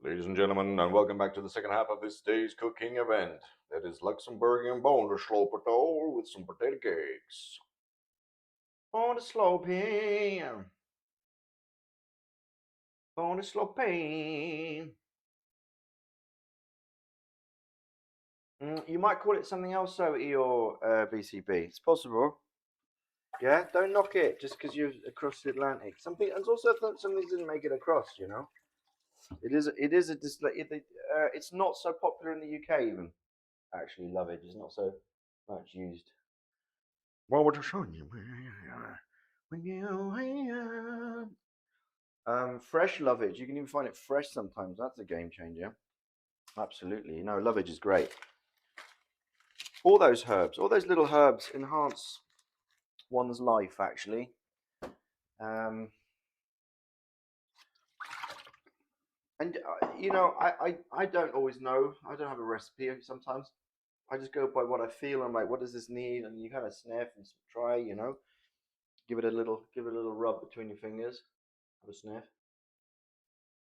Ladies and gentlemen, and welcome back to the second half of this day's cooking event. That is Luxembourgian bone slow potato with some potato cakes. On the slow pan. On the slow pan. You might call it something else, though, or BCB. It's possible. Yeah, don't knock it just because you're across the Atlantic. Something, and also some things didn't make it across. You know, it is a display. It's not so popular in the UK even. Actually, lovage is not so much used. Well, what to show you? Fresh lovage. You can even find it fresh sometimes. That's a game changer. Absolutely. No, lovage is great. All those herbs, all those little herbs enhance one's life, actually. And I don't always know. I don't have a recipe sometimes. I just go by what I feel. I'm like, what does this need? And you kind of sniff and try. Give it a little rub between your fingers. Have a sniff.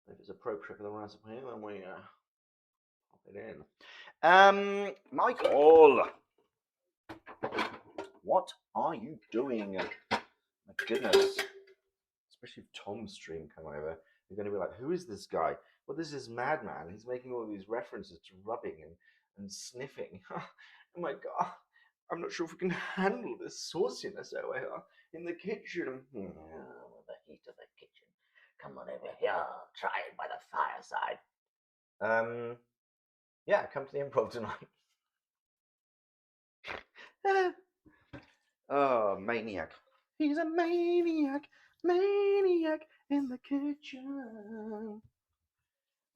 If it's appropriate for the recipe, then we pop it in. Michael, what are you doing? My goodness. Especially if Tom's stream come over, you're going to be like, who is this guy? Well, this is madman. He's making all these references to rubbing and sniffing. Oh my God. I'm not sure if we can handle this sauciness over here in the kitchen. The heat of the kitchen. Come on over here. Try it by the fireside. Yeah, come to the improv tonight. Oh, maniac. He's a maniac in the kitchen.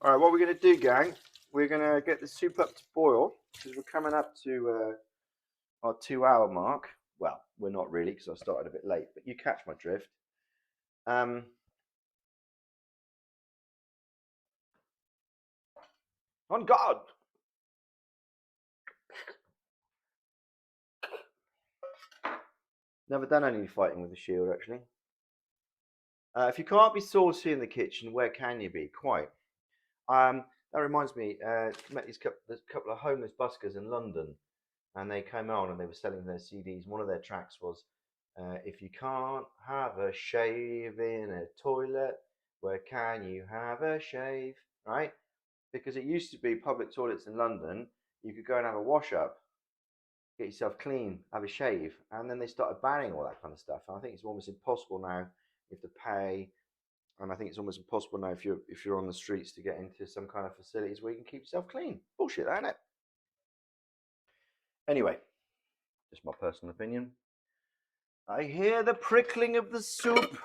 All right, what we're going to do, gang, we're going to get the soup up to boil because we're coming up to our 2 hour mark. Well, we're not really because I started a bit late, but you catch my drift. On guard. Never done any fighting with a shield, actually. If you can't be saucy in the kitchen, where can you be? Quite. That reminds me, met these couple of homeless buskers in London, and they came on and they were selling their CDs. One of their tracks was, if you can't have a shave in a toilet, where can you have a shave? Right? Because it used to be public toilets in London, you could go and have a wash up, get yourself clean, have a shave, and then they started banning all that kind of stuff. And I think it's almost impossible now. You have to pay, and I think it's almost impossible now if you're on the streets to get into some kind of facilities where you can keep yourself clean. Bullshit, isn't it? Anyway, just my personal opinion. I hear the prickling of the soup.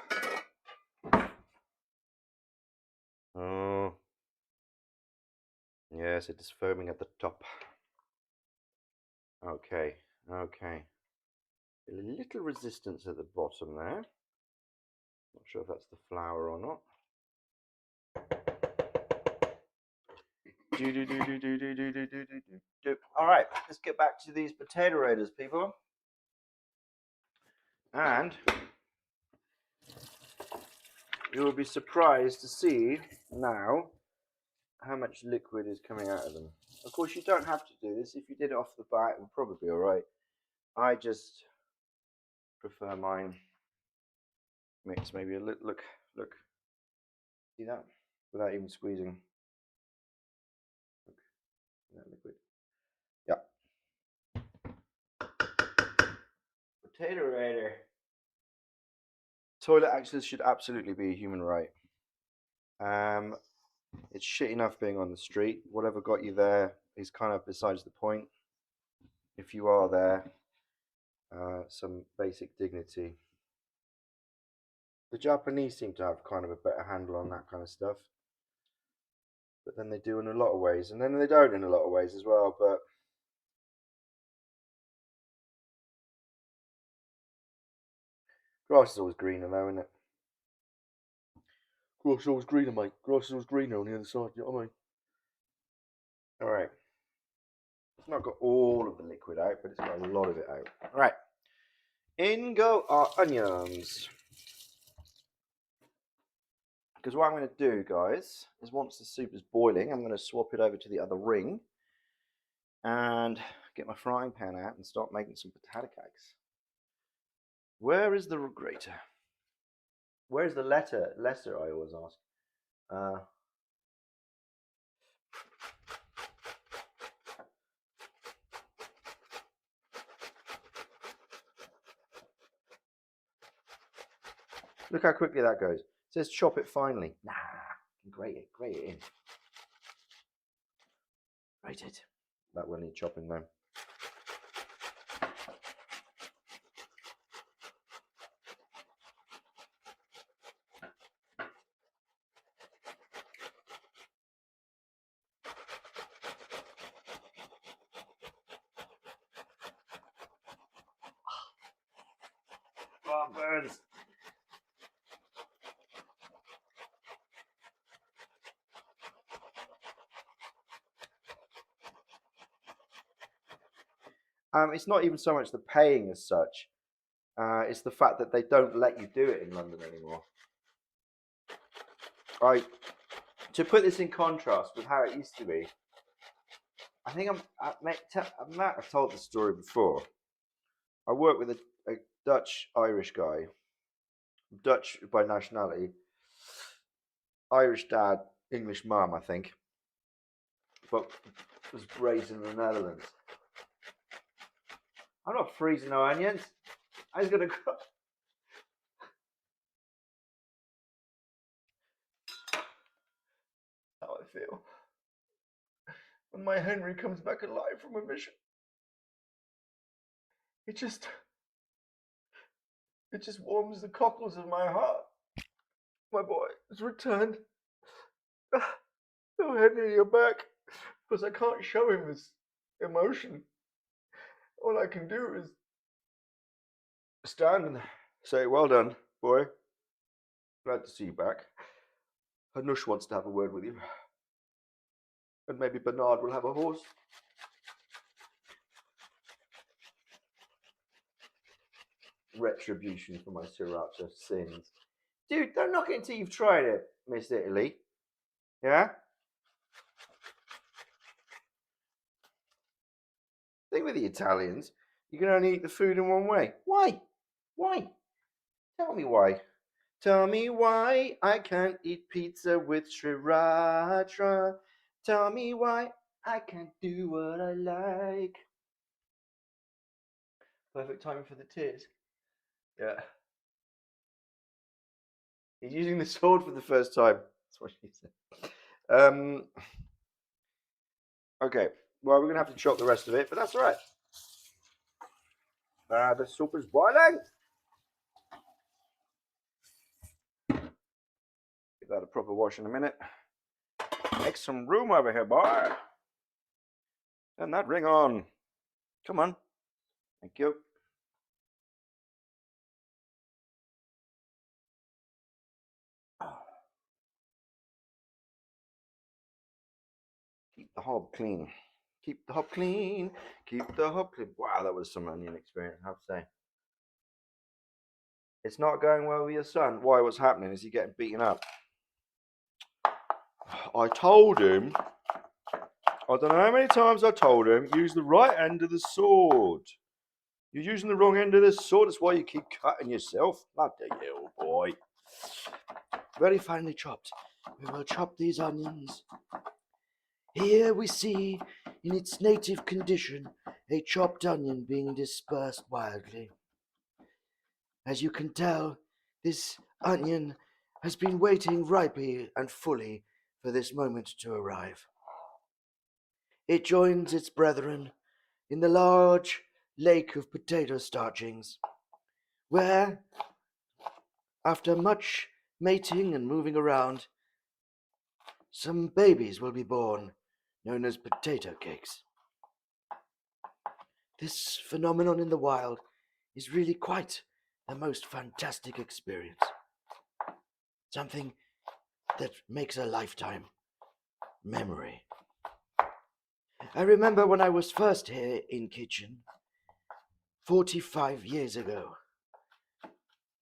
Oh, yes, it is foaming at the top. Okay. A little resistance at the bottom there. Not sure if that's the flour or not. All right, let's get back to these potato raiders, people. And you will be surprised to see now how much liquid is coming out of them. Of course, you don't have to do this. If you did it off the bat, it would probably be all right. I just prefer mine mixed maybe a little. Look. See that? Without even squeezing. Look, that liquid. Yeah. Potato raider. Toilet access should absolutely be a human right. It's shit enough being on the street. Whatever got you there is kind of besides the point. If you are there, some basic dignity. The Japanese seem to have kind of a better handle on that kind of stuff. But then they do in a lot of ways, and then they don't in a lot of ways as well. But grass is always greener, though, isn't it? Grass is always greener, mate. Grass is always greener on the other side. You know what I mean? All right. It's not got all of the liquid out, but it's got a lot of it out. All right. In go our onions. Because what I'm going to do, guys, is once the soup is boiling, I'm going to swap it over to the other ring and get my frying pan out and start making some potato cakes. Where is the grater? Where's the letter? Lesser, I always ask. Look how quickly that goes. It says chop it finely. Nah, grate it in. Grate it. That will need chopping though. Oh, burns. It's not even so much the paying as such. It's the fact that they don't let you do it in London anymore. To put this in contrast with how it used to be, I think I might have told the story before. I worked with a Dutch-Irish guy, Dutch by nationality, Irish dad, English mum, I think, but was raised in the Netherlands. I'm not freezing no onions. I was gonna cook. How I feel when my Henry comes back alive from a mission. It just warms the cockles of my heart. My boy has returned. Oh, Henry, you're back. Because I can't show him this emotion. All I can do is stand and say, well done, boy. Glad to see you back. Hanush wants to have a word with you. And maybe Bernard will have a horse. Retribution for my Sriracha sins. Dude, don't knock it until you've tried it, Miss Italy. Yeah? Thing with the Italians, you can only eat the food in one way. Why? Why? Tell me why. Tell me why I can't eat pizza with Sriracha. Tell me why I can't do what I like. Perfect timing for the tears. Yeah. He's using the sword for the first time. That's what she said. Okay. Well, we're going to have to chop the rest of it, but that's all right. The soup is boiling. Give that a proper wash in a minute. Make some room over here, boy. Turn that ring on. Come on. Thank you. Keep the hob clean. Keep the hob clean. Keep the hob clean. Wow, that was some onion experience, I have to say. It's not going well with your son. Why? What's happening? Is he getting beaten up? I told him, I don't know how many times I told him, use the right end of the sword. You're using the wrong end of the sword. That's why you keep cutting yourself. Bloody hell, boy. Very finely chopped. We will chop these onions. Here we see, in its native condition, a chopped onion being dispersed wildly. As you can tell, this onion has been waiting ripely and fully for this moment to arrive. It joins its brethren in the large lake of potato starchings, where, after much mating and moving around, some babies will be born, known as potato cakes. This phenomenon in the wild is really quite the most fantastic experience. Something that makes a lifetime memory. I remember when I was first here in Kitchen, 45 years ago,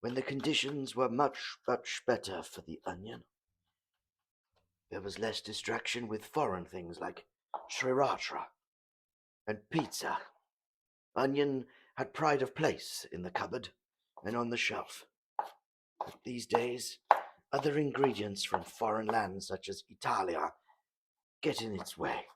when the conditions were much, much better for the onion. there was less distraction with foreign things like sriracha and pizza. Onion had pride of place in the cupboard and on the shelf. But these days, other ingredients from foreign lands such as Italia get in its way.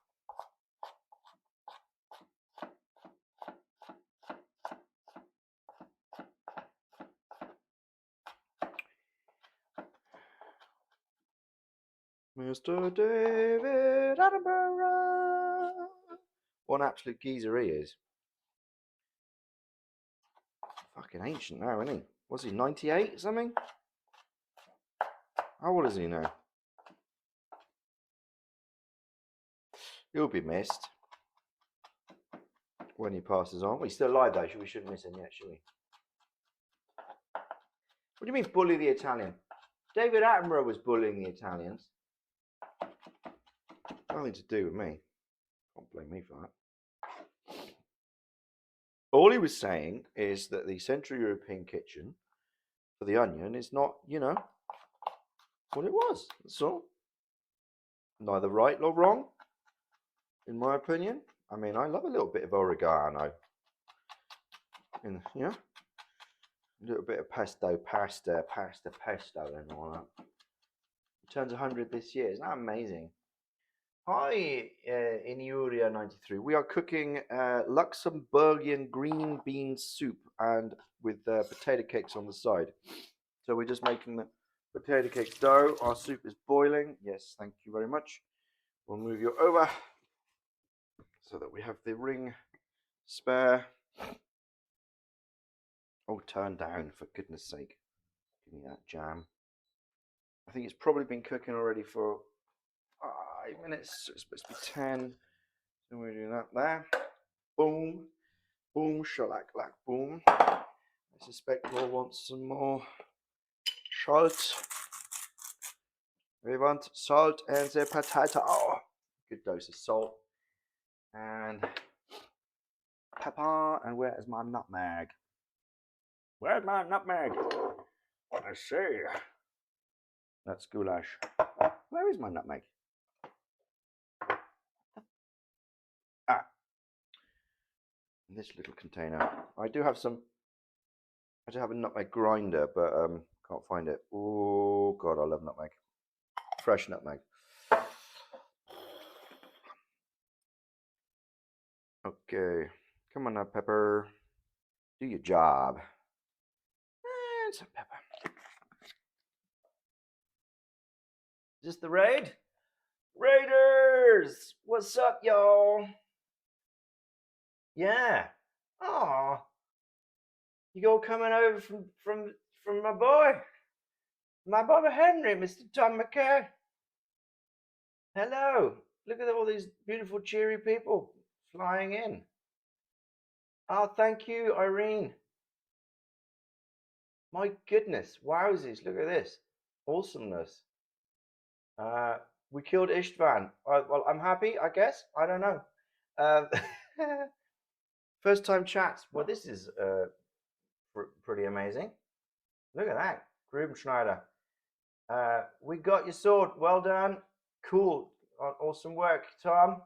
Mr. David Attenborough. What an absolute geezer he is. Fucking ancient now, isn't he? Was he 98 or something? How old is he now? He'll be missed when he passes on. Well, he's still alive though, we shouldn't miss him yet, should we? What do you mean bully the Italian? David Attenborough was bullying the Italians. Nothing to do with me. Can't blame me for that. All he was saying is that the Central European kitchen for the onion is not, what it was. That's all. Neither right nor wrong, in my opinion. I mean, I love a little bit of oregano. And, a little bit of pesto, and all that. He turns 100 this year. Isn't that amazing? Hi, Inuria93. We are cooking Luxembourgian green bean soup and with potato cakes on the side. So we're just making the potato cakes dough. Our soup is boiling. Yes, thank you very much. We'll move you over so that we have the ring spare. Oh, turn down, for goodness sake. Give me that jam. I think it's probably been cooking already for 5 minutes. It's supposed to be 10. So we're doing that there. Boom. Boom. Shellac, lack, boom. I suspect we'll want some more salt. We want salt and the potato. Oh, good dose of salt. And pepper. And where is my nutmeg? Where's my nutmeg? I see. That's goulash. Where is my nutmeg? In this little container. I do have a nutmeg grinder, but can't find it. Oh god, I love nutmeg. Fresh nutmeg. Okay. Come on now, Pepper. Do your job. And some pepper. Is this the raid? Raiders! What's up, y'all? Yeah. Aw. You all coming over from my boy? My brother Henry, Mr. Tom McKay. Hello. Look at all these beautiful, cheery people flying in. Oh, thank you, Irene. My goodness. Wowsies. Look at this. Awesomeness. We killed Istvan. Well, I'm happy, I guess. I don't know. First time chats. Well, this is pretty amazing. Look at that. Grubenschneider. We got your sword. Well done. Cool. Awesome work, Tom.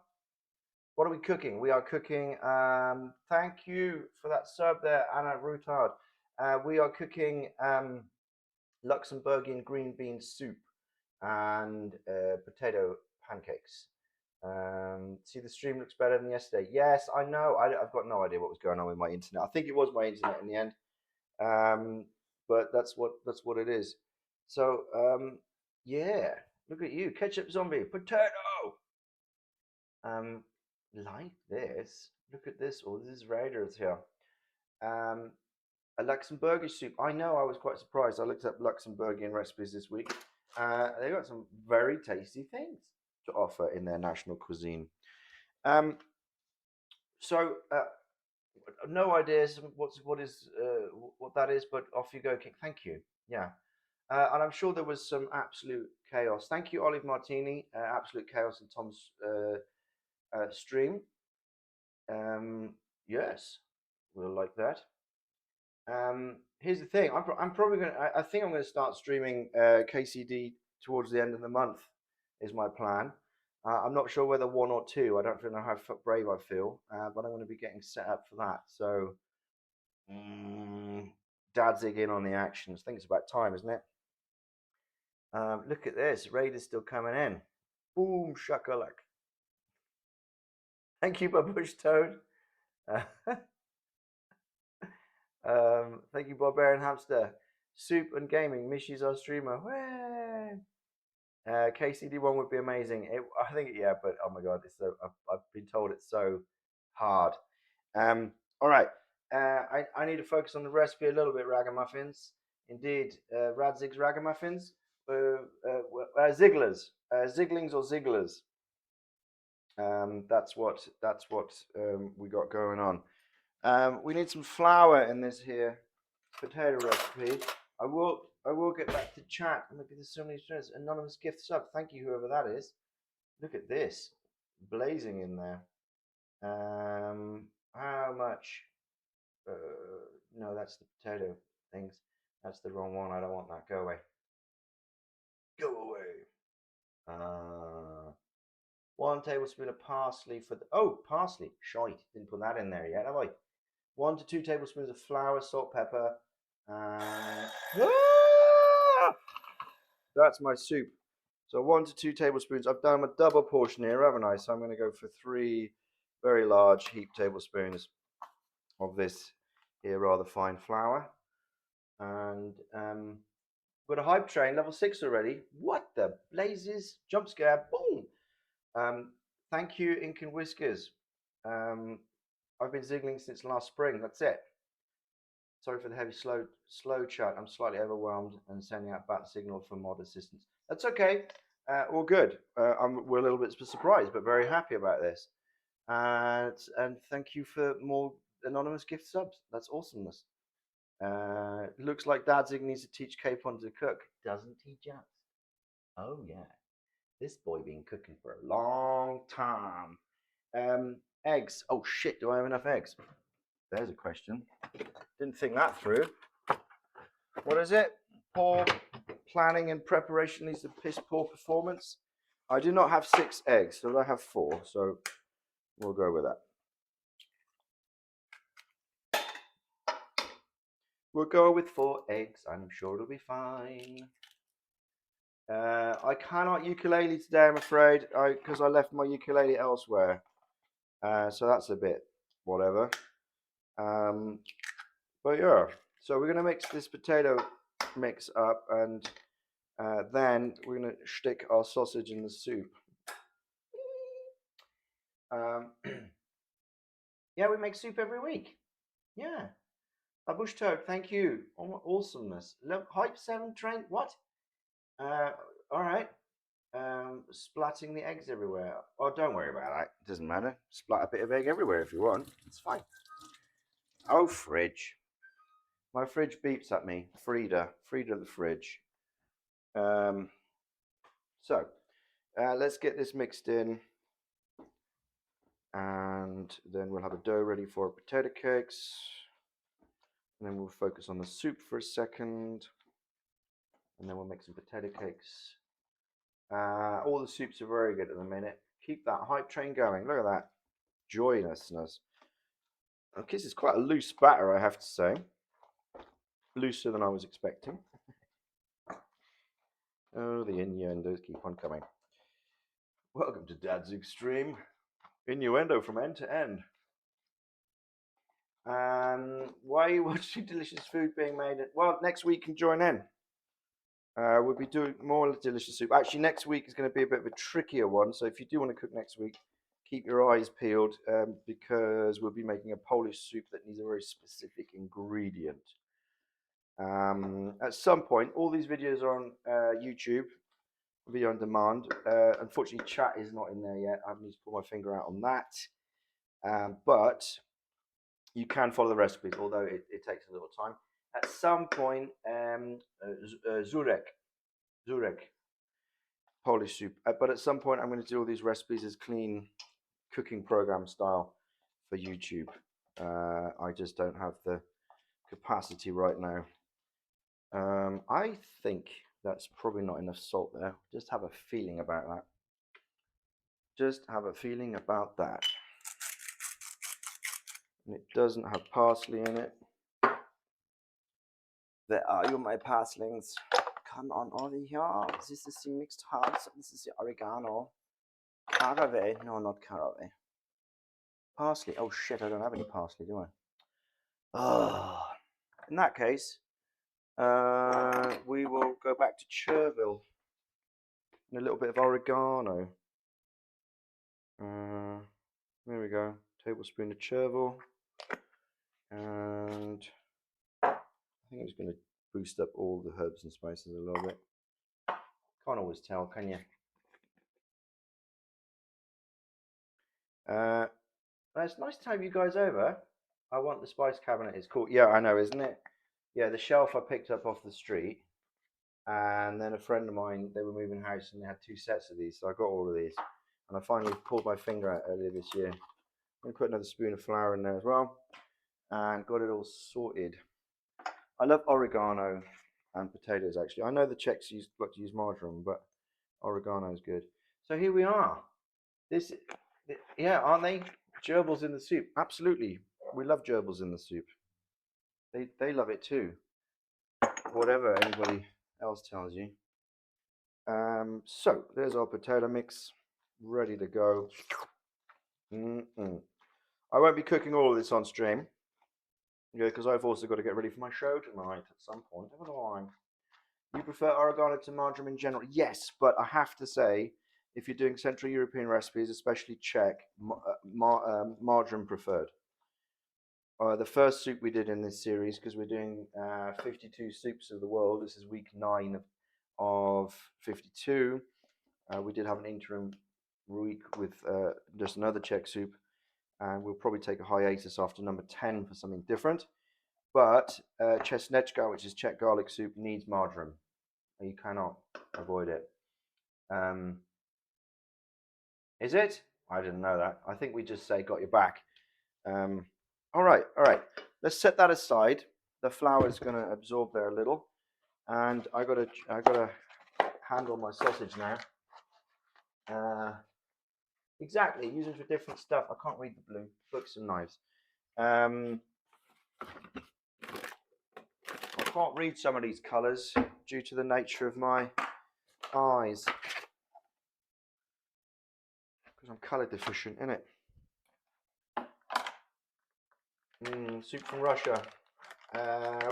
What are we cooking? We are cooking. Thank you for that sub there, Anna Routard. We are cooking Luxembourgian green bean soup and potato pancakes. See, the stream looks better than yesterday. Yes, I know. I've got no idea what was going on with my internet. I think it was my internet in the end, but that's what it is. So yeah, look at you, ketchup zombie, potato. Like this. Look at this. Oh, this is Raiders here. A Luxembourgish soup. I know. I was quite surprised. I looked up Luxembourgian recipes this week. They got some very tasty things to offer in their national cuisine. So no ideas what that is, but off you go, King. Thank you. Yeah. And I'm sure there was some absolute chaos. Thank you, Olive Martini. Absolute chaos in Tom's stream. Yes, we'll like that. Here's the thing. I'm probably gonna. I think I'm gonna start streaming KCD towards the end of the month is my plan. I'm not sure whether one or two. I don't know how brave I feel, but I'm going to be getting set up for that. So, Dadzig in on the action. I think it's about time, isn't it? Look at this. Raiders still coming in. Boom, shakalak. Thank you, Babush Toad. Thank you, Barbarian Hamster. Soup and Gaming. Mishy's our streamer. KCD1 would be amazing. I think, yeah, but oh my god, it's so. I've been told it's so hard. All right. I need to focus on the recipe a little bit, ragamuffins. Indeed, Radzig's ragamuffins. Zigglers. Ziglings or Zigglers. That's what we got going on. We need some flour in this here potato recipe. I will get back to chat. Look at there's so many strings. Anonymous gift sub. Thank you, whoever that is. Look at this, blazing in there. How much? No, that's the potato things. That's the wrong one. I don't want that. Go away. Go away. 1 tablespoon of parsley for the. Oh, parsley. Shite. Didn't put that in there yet, have I? 1 to 2 tablespoons of flour, salt, pepper. That's my soup. So 1 to 2 tablespoons. I've done a double portion here, haven't I? So I'm going to go for 3 very large heaped tablespoons of this here rather fine flour. And got a hype train, level 6 already. What the blazes? Jump scare, boom. Thank you, Ink and Whiskers. I've been ziggling since last spring. That's it. Sorry for the heavy slow chat. I'm slightly overwhelmed and sending out bat signal for mod assistance. That's okay. All good. We're a little bit surprised, but very happy about this. And thank you for more anonymous gift subs. That's awesomeness. Looks like Dadzig needs to teach Capon to cook. Doesn't he just? Oh yeah. This boy been cooking for a long time. Eggs. Oh shit, do I have enough eggs? There's a question. Didn't think that through. What is it? Poor planning and preparation leads to piss poor performance. I do not have 6 eggs, so I have 4. So we'll go with that. We'll go with 4 eggs. I'm sure it'll be fine. I cannot ukulele today, I'm afraid, because I left my ukulele elsewhere. So that's a bit whatever. But yeah, so we're gonna mix this potato mix up, and then we're gonna stick our sausage in the soup. Yeah, we make soup every week. Yeah. A bush toad, thank you. Awesomeness. Hype 7 train. What? All right. Splatting the eggs everywhere. Oh, don't worry about that. It doesn't matter. Splat a bit of egg everywhere if you want. It's fine. Oh, fridge. My fridge beeps at me. Frida the fridge. So, let's get this mixed in. And then we'll have a dough ready for potato cakes. And then we'll focus on the soup for a second. And then we'll make some potato cakes. All the soups are very good at the minute. Keep that hype train going. Look at that joyousness. Okay, this is quite a loose batter, I have to say. Looser than I was expecting. Oh, the innuendos keep on coming. Welcome to Dadzig stream. Innuendo from end to end. Why are you watching delicious food being made? Well, next week you can join in. We'll be doing more delicious soup. Actually, next week is going to be a bit of a trickier one. So if you do want to cook next week, keep your eyes peeled because we'll be making a Polish soup that needs a very specific ingredient. At some point, all these videos are on YouTube, video on demand. Unfortunately, chat is not in there yet. I need to put my finger out on that. But you can follow the recipes, although it takes a little time. At some point, Zurek, Polish soup. But at some point, I'm going to do all these recipes as clean cooking program style for YouTube. I just don't have the capacity right now. I think That's probably not enough salt there. Just have a feeling about that. Just have a feeling about that. And it doesn't have parsley in it. Where are you, my parslings? Come on over here. This is the mixed herbs. This is the oregano. Caraway. No, not caraway. Parsley. Oh shit, I don't have any parsley, do I? Oh. In that case, we will go back to Chervil. And a little bit of oregano. There we go. Tablespoon of Chervil. And I think it's going to boost up all the herbs and spices a little bit. Can't always tell, can you? It's nice to have you guys over. I want the spice cabinet. It's cool. Yeah, I know, isn't it? Yeah, the shelf I picked up off the street. And then a friend of mine, they were moving house and they had 2 sets of these. So I got all of these. And I finally pulled my finger out earlier this year. I'm going to put another spoon of flour in there as well. And got it all sorted. I love oregano and potatoes, actually. I know the Czechs like to use marjoram, but oregano is good. So here we are. Yeah, aren't they? Gerbils in the soup. Absolutely. We love gerbils in the soup. They love it too. Whatever anybody else tells you. So there's our potato mix, ready to go. I won't be cooking all of this on stream. Yeah, because I've also got to get ready for my show tonight at some point, haven't I? You prefer oregano to marjoram in general? Yes, but I have to say, if you're doing Central European recipes, especially Czech, marjoram preferred. The first soup we did in this series, because we're doing 52 soups of the world, this is week 9 of 52. We did have an interim week with just another Czech soup, and we'll probably take a hiatus after number 10 for something different. But chesnechka, which is Czech garlic soup, needs marjoram. You cannot avoid it. Is it? I didn't know that. I think we just say got your back. All right. Let's set that aside. The flour is going to absorb there a little, and I gotta handle my sausage now. Exactly. Use it for different stuff. I can't read the blue. Books and knives. I can't read some of these colours due to the nature of my eyes, because I'm colour deficient, innit? Soup from Russia.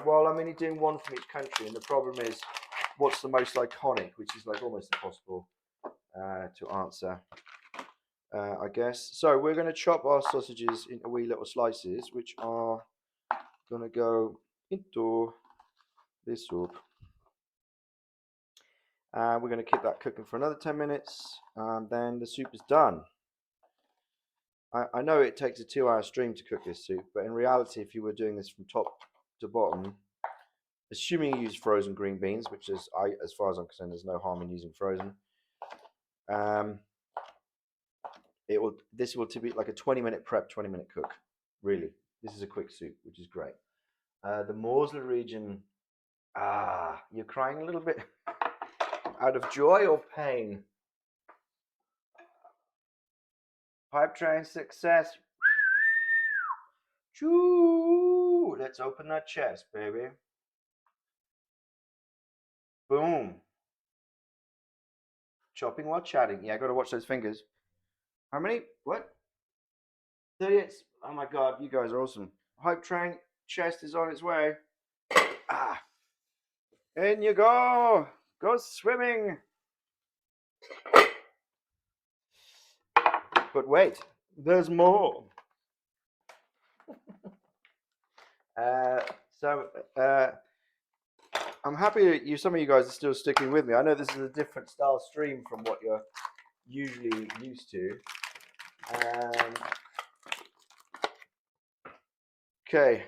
Well, I'm only doing one from each country, and the problem is, what's the most iconic, which is like almost impossible to answer, I guess. So we're going to chop our sausages into wee little slices, which are going to go into this soup. We're going to keep that cooking for another 10 minutes, and then the soup is done. I know it takes a 2-hour stream to cook this soup, but in reality, if you were doing this from top to bottom, assuming you use frozen green beans, which is, as far as I'm concerned, there's no harm in using frozen. This will be like a 20-minute prep, 20-minute cook. Really, this is a quick soup, which is great. The Mosel region. You're crying a little bit out of joy or pain? Pipe train success. Choo! Let's open that chest, baby. Boom. Chopping while chatting. Yeah, I gotta watch those fingers. How many? What? 38. Oh my god, you guys are awesome. Hype train chest is on its way. In you go. Go swimming. But wait, there's more. I'm happy that some of you guys are still sticking with me. I know this is a different style stream from what you're usually used to. Okay.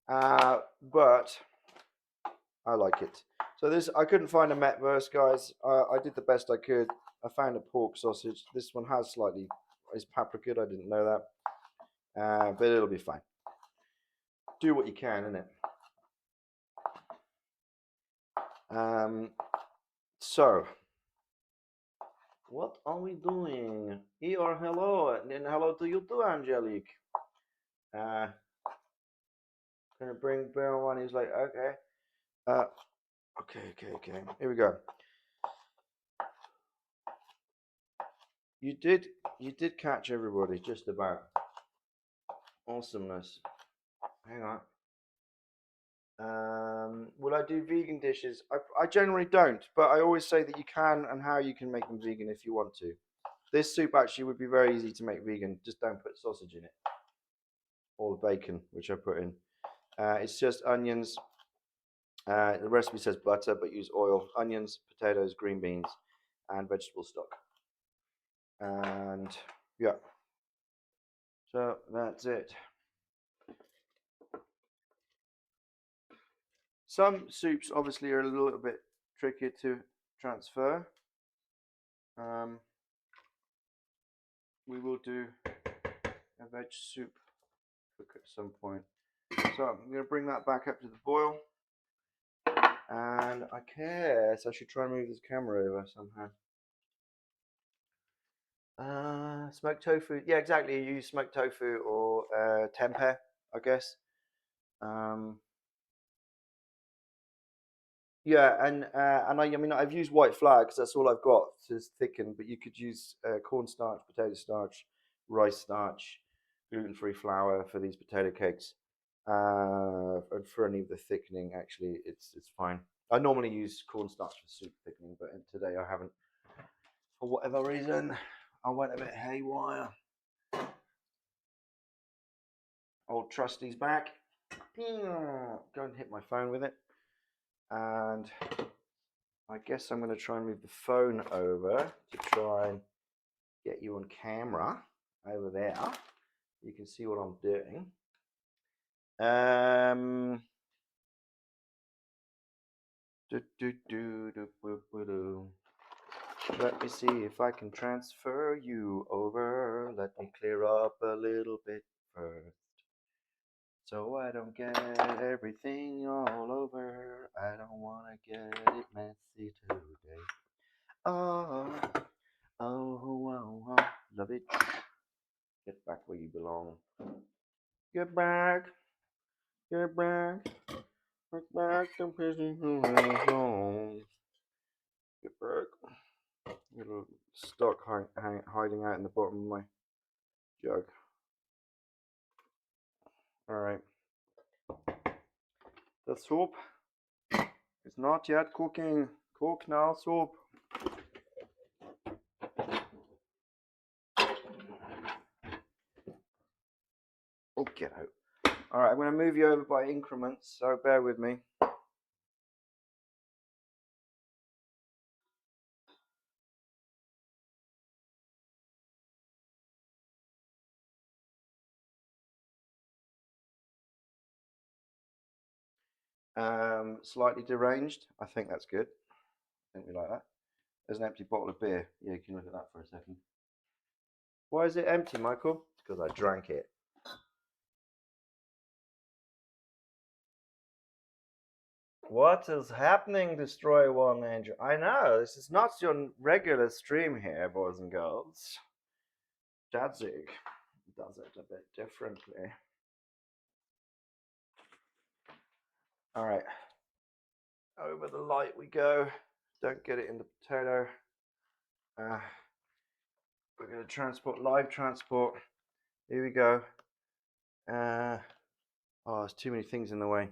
But I like it. So I couldn't find a Met verse, guys. I did the best I could. I found a pork sausage. This one is paprika. I didn't know that. But it'll be fine. Do what you can, innit? So, what are we doing? Or hello, and hello to you too, Angelique. Uh, gonna bring Bear one. He's like, okay. Uh, okay. Here we go. You did catch everybody just about. Awesomeness. Hang on. Will I do vegan dishes? I generally don't, but I always say that you can and how you can make them vegan if you want to. This soup actually would be very easy to make vegan. Just don't put sausage in it or the bacon, which I put in. It's just onions. The recipe says butter, but use oil, onions, potatoes, green beans, and vegetable stock. And yeah, so that's it. Some soups obviously are a little bit trickier to transfer. Um, we will do a veg soup cook at some point. So I'm going to bring that back up to the boil. And I guess I should try and move this camera over somehow. Smoked tofu. Yeah, exactly. You use smoked tofu or tempeh, I guess. Um, yeah, and I mean I've used white flour because that's all I've got to thicken. But you could use cornstarch, potato starch, rice starch, gluten-free flour for these potato cakes. And for any of the thickening, actually, it's fine. I normally use cornstarch for soup thickening, but today I haven't for whatever reason. I went a bit haywire. Old trusty's back. Go and hit my phone with it. And I guess I'm going to try and move the phone over to try and get you on camera over there. You can see what I'm doing. Let me see if I can transfer you over. Let me clear up a little bit first. So I don't get everything all over. I don't want to get it messy today. Oh, oh, love it. Get back where you belong. Get back. Get back. Get back to prison home. Get back. Little stock hiding out in the bottom of my jug. Alright. The soup is not yet cooking. Cook now, soup. Oh, get out. Alright, I'm going to move you over by increments, so bear with me. Slightly deranged. I think that's good. I think we like that. There's an empty bottle of beer. Yeah, you can look at that for a second. Why is it empty, Michael? It's because I drank it. What is happening, Destroy One Angel? I know, this is not your regular stream here, boys and girls. Dadzig does it a bit differently. Alright. Over the light we go. Don't get it in the potato. We're going to transport, live transport. Here we go. Oh, there's too many things in the way.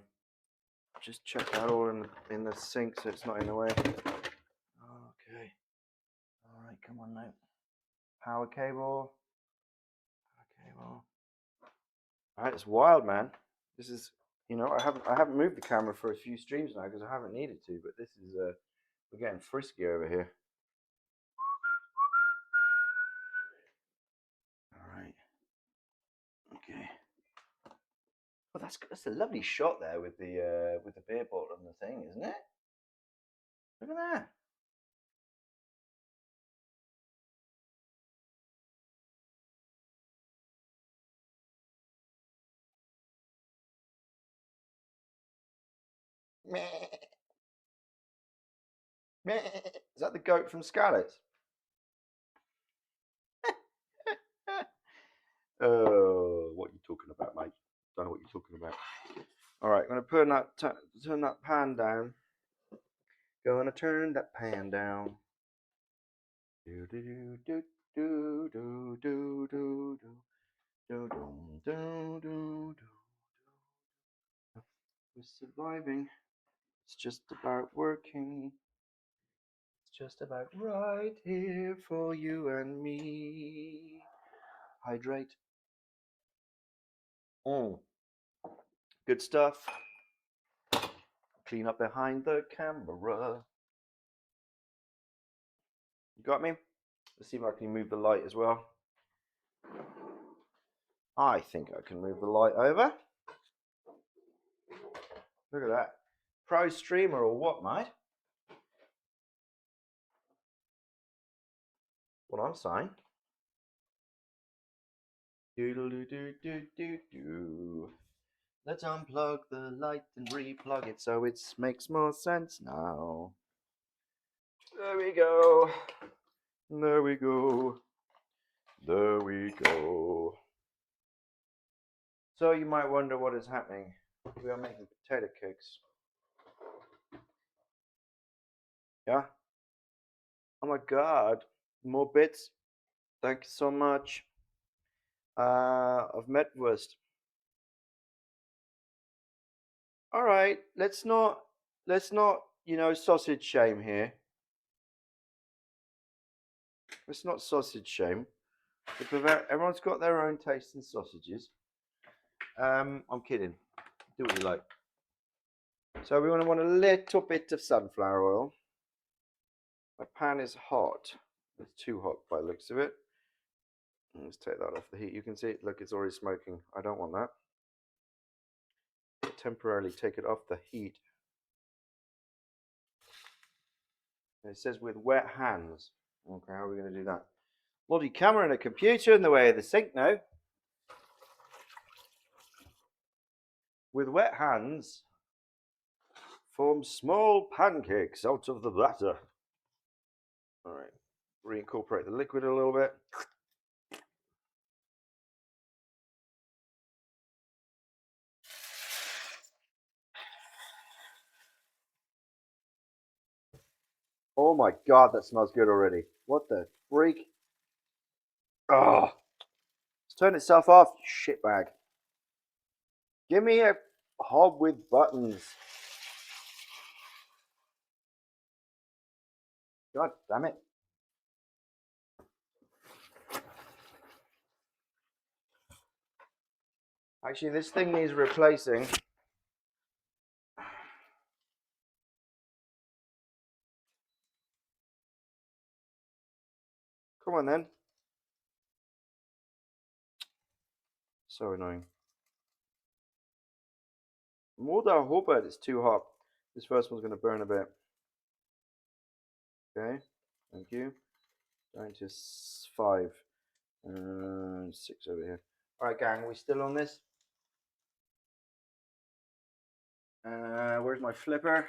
Just check that all in the sink so it's not in the way. Okay. Alright, come on now. Power cable. Power cable. Alright, it's wild, man. This is, I haven't moved the camera for a few streams now because I haven't needed to, but this is we're getting frisky over here. Alright. Okay. Well, that's a lovely shot there with the beer bottle and the thing, isn't it? Look at that. Meh. Is that the goat from Scallops? Oh, what are you talking about, mate? Don't know what you're talking about. All right, I'm gonna turn that pan down. Gonna turn that pan down. Do do do do do do do do do do do do do. We're surviving. It's just about working. It's just about right here for you and me. Hydrate. Good stuff. Clean up behind the camera. You got me? Let's see if I can move the light as well. I think I can move the light over. Look at that. Pro streamer or what, mate? What I'm saying. Doodle doo doo doo doo doo. Let's unplug the light and replug it so it makes more sense now. There we go. There we go. There we go. So you might wonder what is happening. We are making potato cakes. Yeah? Oh my god. More bits. Thank you so much. Of Metwurst. Alright, let's not, sausage shame here. Let's not sausage shame. Everyone's got their own taste in sausages. I'm kidding. Do what you like. So we want a little bit of sunflower oil. My pan is hot. It's too hot by the looks of it. Let's take that off the heat. You can see it. Look, it's already smoking. I don't want that. Temporarily take it off the heat. And it says with wet hands. Okay, how are we going to do that? Bloody camera and a computer in the way of the sink now. With wet hands, form small pancakes out of the batter. All right, reincorporate the liquid a little bit. Oh my god, that smells good already. What the freak? Oh, it's turned itself off, you shitbag. Give me a hob with buttons. God damn it. Actually, this thing needs replacing. Come on then. So annoying. More than hope it's too hot. This first one's going to burn a bit. Okay, thank you. Down to 5 and 6 over here. All right, gang, are we still on this? Where's my flipper?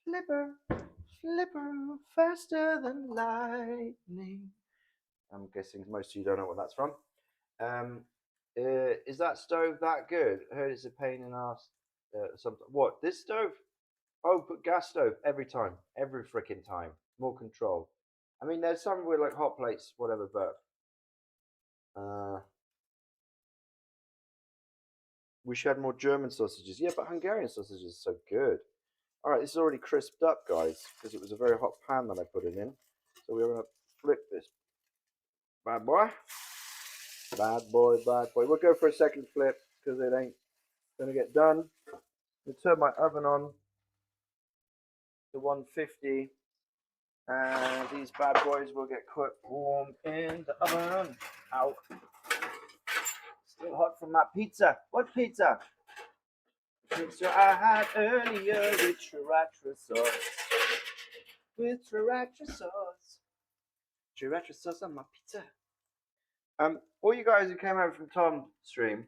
Flipper, flipper, faster than lightning. I'm guessing most of you don't know what that's from. Is that stove that good? I heard it's a pain in the ass. Something. What? This stove? Oh, put gas stove every time, every freaking time. More control. I mean, there's some with like hot plates, whatever, but wish you had more German sausages. Yeah, but Hungarian sausages are so good. All right, this is already crisped up, guys, because it was a very hot pan that I put it in. So we're gonna flip this bad boy. Bad boy, bad boy. We'll go for a second flip because it ain't gonna get done. I'll turn my oven on to 150, and these bad boys will get cooked warm in the oven. Ow. Still hot from that pizza. What pizza? Pizza I had earlier with sriracha sauce. With sriracha sauce. Sriracha sauce on my pizza. All you guys who came over from Tom's stream,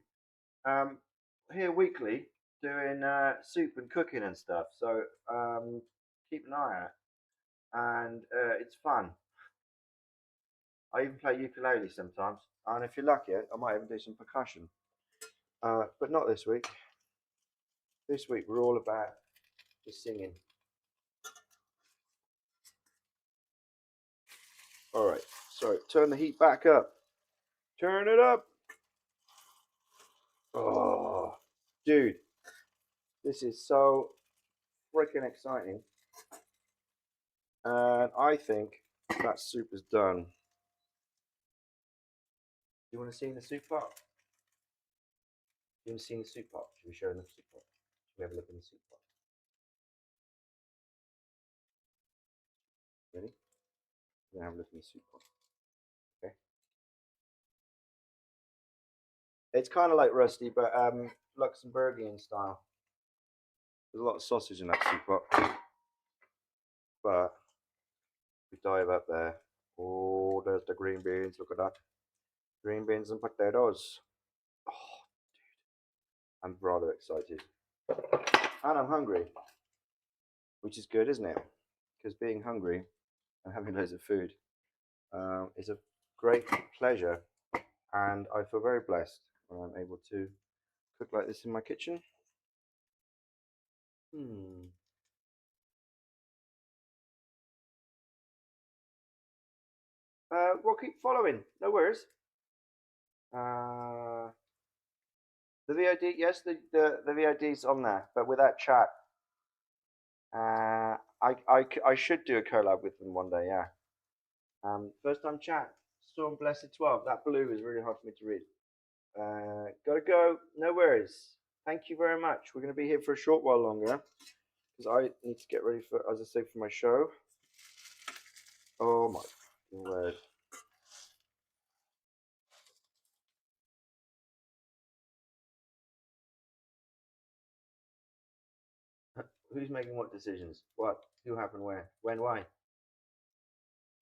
here weekly doing soup and cooking and stuff. So keep an eye out. and it's fun. I even play ukulele sometimes, and if you're lucky, I might even do some percussion. But not this week. This week we're all about just singing. All right, sorry. Turn the heat back up. Turn it up. Oh, dude, this is so freaking exciting. And I think that soup is done. You want to see in the soup pot? You want to see in the soup pot? Should we show in the soup pot? Should we have a look in the soup pot? Ready? We're gonna have a look in the soup pot. Okay. It's kind of like rusty, but Luxembourgian style. There's a lot of sausage in that soup pot. But we dive up there. Oh, there's the green beans. Look at that. Green beans and potatoes. Oh, I'm rather excited. And I'm hungry, which is good, isn't it? Because being hungry and having loads of food is a great pleasure. And I feel very blessed when I'm able to cook like this in my kitchen. We'll keep following. No worries. The VOD, yes, the VOD's on there, but without chat. I should do a collab with them one day, yeah. First time chat, Storm Blessed 12. That blue is really hard for me to read. Gotta go. No worries. Thank you very much. We're going to be here for a short while longer because I need to get ready for, as I say, for my show. Oh my word. Who's making what decisions? What? Who happened where? When? Why?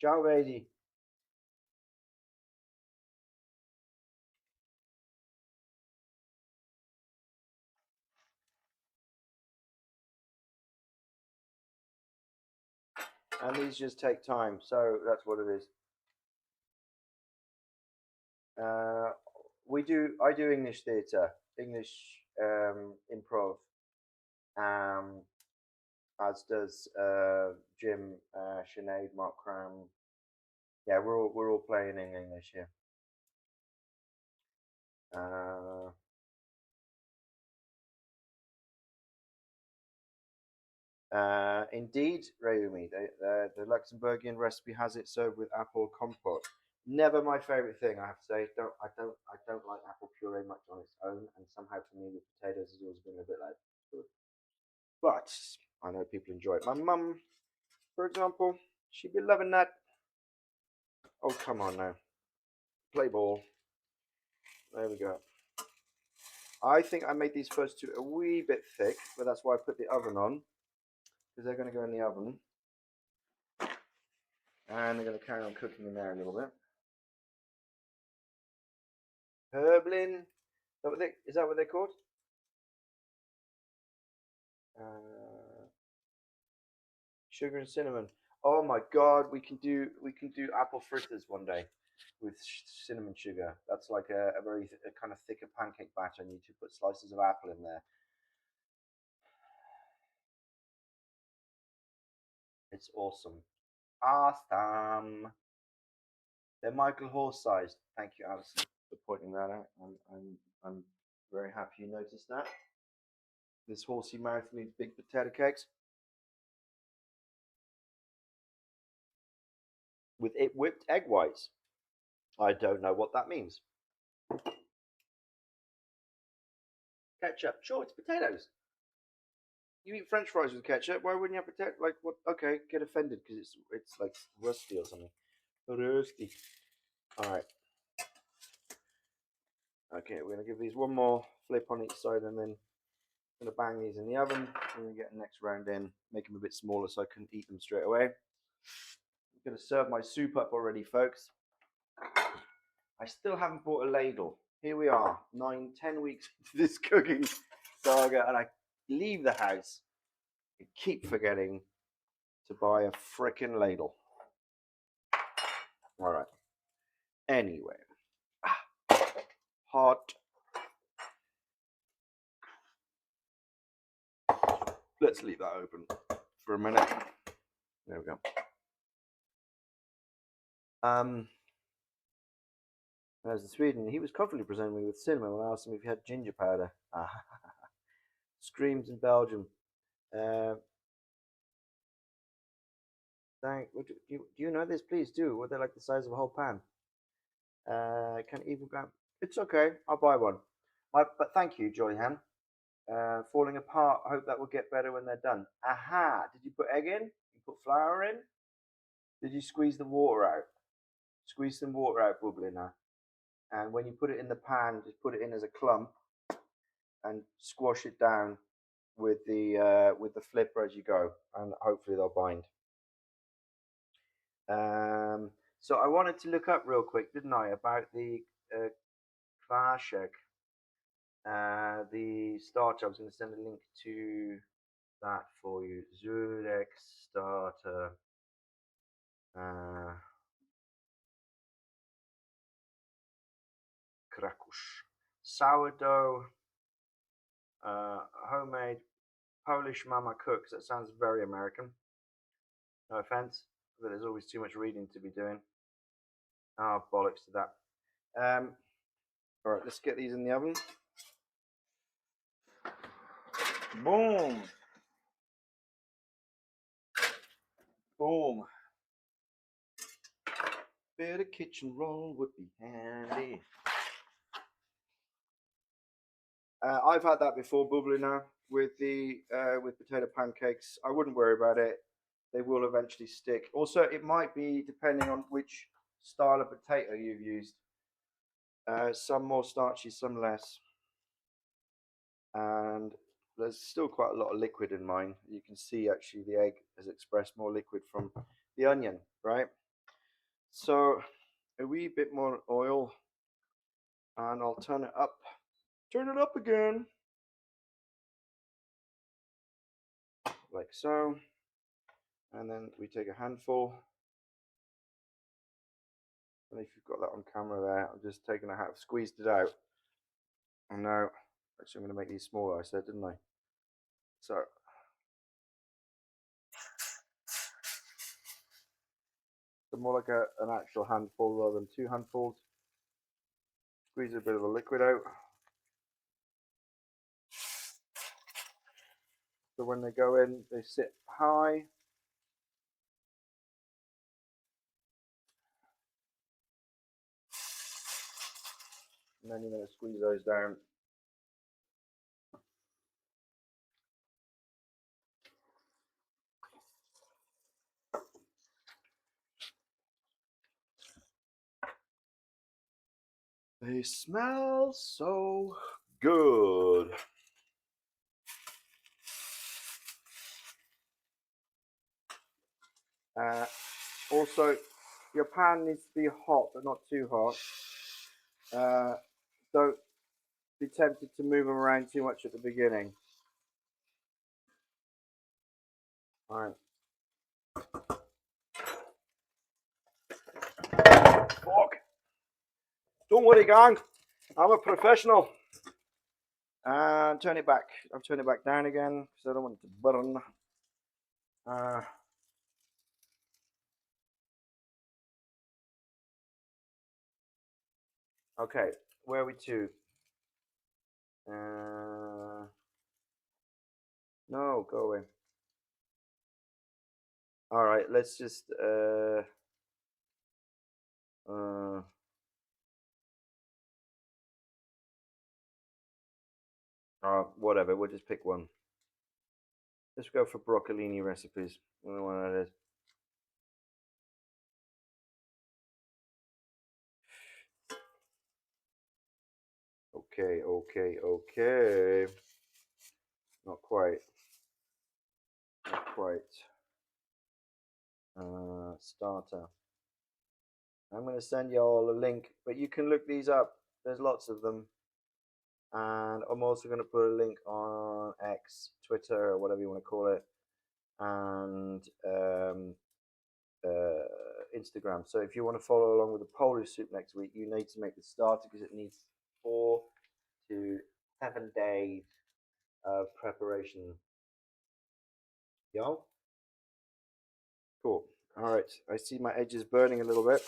Ciao, Vedi. And these just take time, so that's what it is. I do English theatre, English improv, um, as does Jim, Sinead, Mark Cram. Yeah, we're all playing in English here. Indeed, Rayumi, the Luxembourgian recipe has it served with apple compote. Never my favourite thing, I have to say. I don't like apple puree much on its own, and somehow for me with potatoes has always been a bit like. But I know people enjoy it. My mum, for example, she'd be loving that. Oh, come on now. Play ball. There we go. I think I made these first two a wee bit thick, but that's why I put the oven on, because they're going to go in the oven. And they're going to carry on cooking in there a little bit. Herblin. Is that what they're called? Sugar and cinnamon. Oh my god, we can do apple fritters one day with cinnamon sugar. That's like a very a kind of thicker pancake batter, and you to put slices of apple in there. It's awesome. Awesome. They're Michael Horse sized. Thank you, Alison, for pointing that out. I'm very happy you noticed that. This horsey mouth needs big potato cakes. With it whipped egg whites. I don't know what that means. Ketchup. Sure, it's potatoes. You eat French fries with ketchup. Why wouldn't you have potato? Like what? Okay, get offended because it's like rusty or something. Rusty. All right. Okay, we're gonna give these one more flip on each side, and then I'm gonna bang these in the oven. We're gonna get the next round in, make them a bit smaller so I can eat them straight away. I'm gonna serve my soup up already, folks. I still haven't bought a ladle. Here we are, 9-10 weeks into this cooking saga, and I leave the house. I keep forgetting to buy a frickin' ladle. All right. Anyway, hot. Let's leave that open for a minute. There we go. As in Sweden, he was confidently presenting me with cinnamon when I asked him if he had ginger powder. Screams in Belgium. Do you know this? Please do. Well, they're like the size of a whole pan. Can even go. It's okay. I'll buy one. But thank you, Jolly Ham. Falling apart. I hope that will get better when they're done. Aha! Did you put egg in? You put flour in? Did you squeeze the water out? Squeeze some water out, Bublina. And when you put it in the pan, just put it in as a clump and squash it down with the flipper as you go, and hopefully they'll bind. So I wanted to look up real quick, didn't I, about the Klarshek, the starter. I was going to send a link to that for you. Zulex starter. Krakusz. Sourdough. Homemade Polish mama cooks. That sounds very American. No offense, but there's always too much reading to be doing. Oh, bollocks to that. All right, let's get these in the oven. Boom. Boom. Bit of kitchen roll would be handy. I've had that before, Bublina, with potato pancakes. I wouldn't worry about it. They will eventually stick. Also, it might be depending on which style of potato you've used. Some more starchy, some less. And there's still quite a lot of liquid in mine. You can see actually the egg has expressed more liquid from the onion, right? So a wee bit more oil, and I'll turn it up. Turn it up again. Like so. And then we take a handful. And if you've got that on camera there, I'm just taking a half, squeezed it out. And now, actually I'm going to make these smaller, I said, didn't I? So, more like an actual handful rather than two handfuls. Squeeze a bit of the liquid out. So when they go in, they sit high. And then you're going to squeeze those down. They smell so good. Also, your pan needs to be hot, but not too hot. Don't be tempted to move them around too much at the beginning. All right. Fuck. Don't worry, gang. I'm a professional. And turn it back. I've turned it back down again because I don't want it to burn. Okay, where are we to? No, go away. All right, let's just whatever. We'll just pick one. Let's go for broccolini recipes. I don't know what that is. Okay. Not quite. Starter. I'm going to send you all a link, but you can look these up. There's lots of them. And I'm also going to put a link on X, Twitter, or whatever you want to call it. and Instagram. So if you want to follow along with the Polish soup next week, you need to make the starter because it needs 4 to 7 days of preparation. Yo, cool. All right, I see my edges burning a little bit.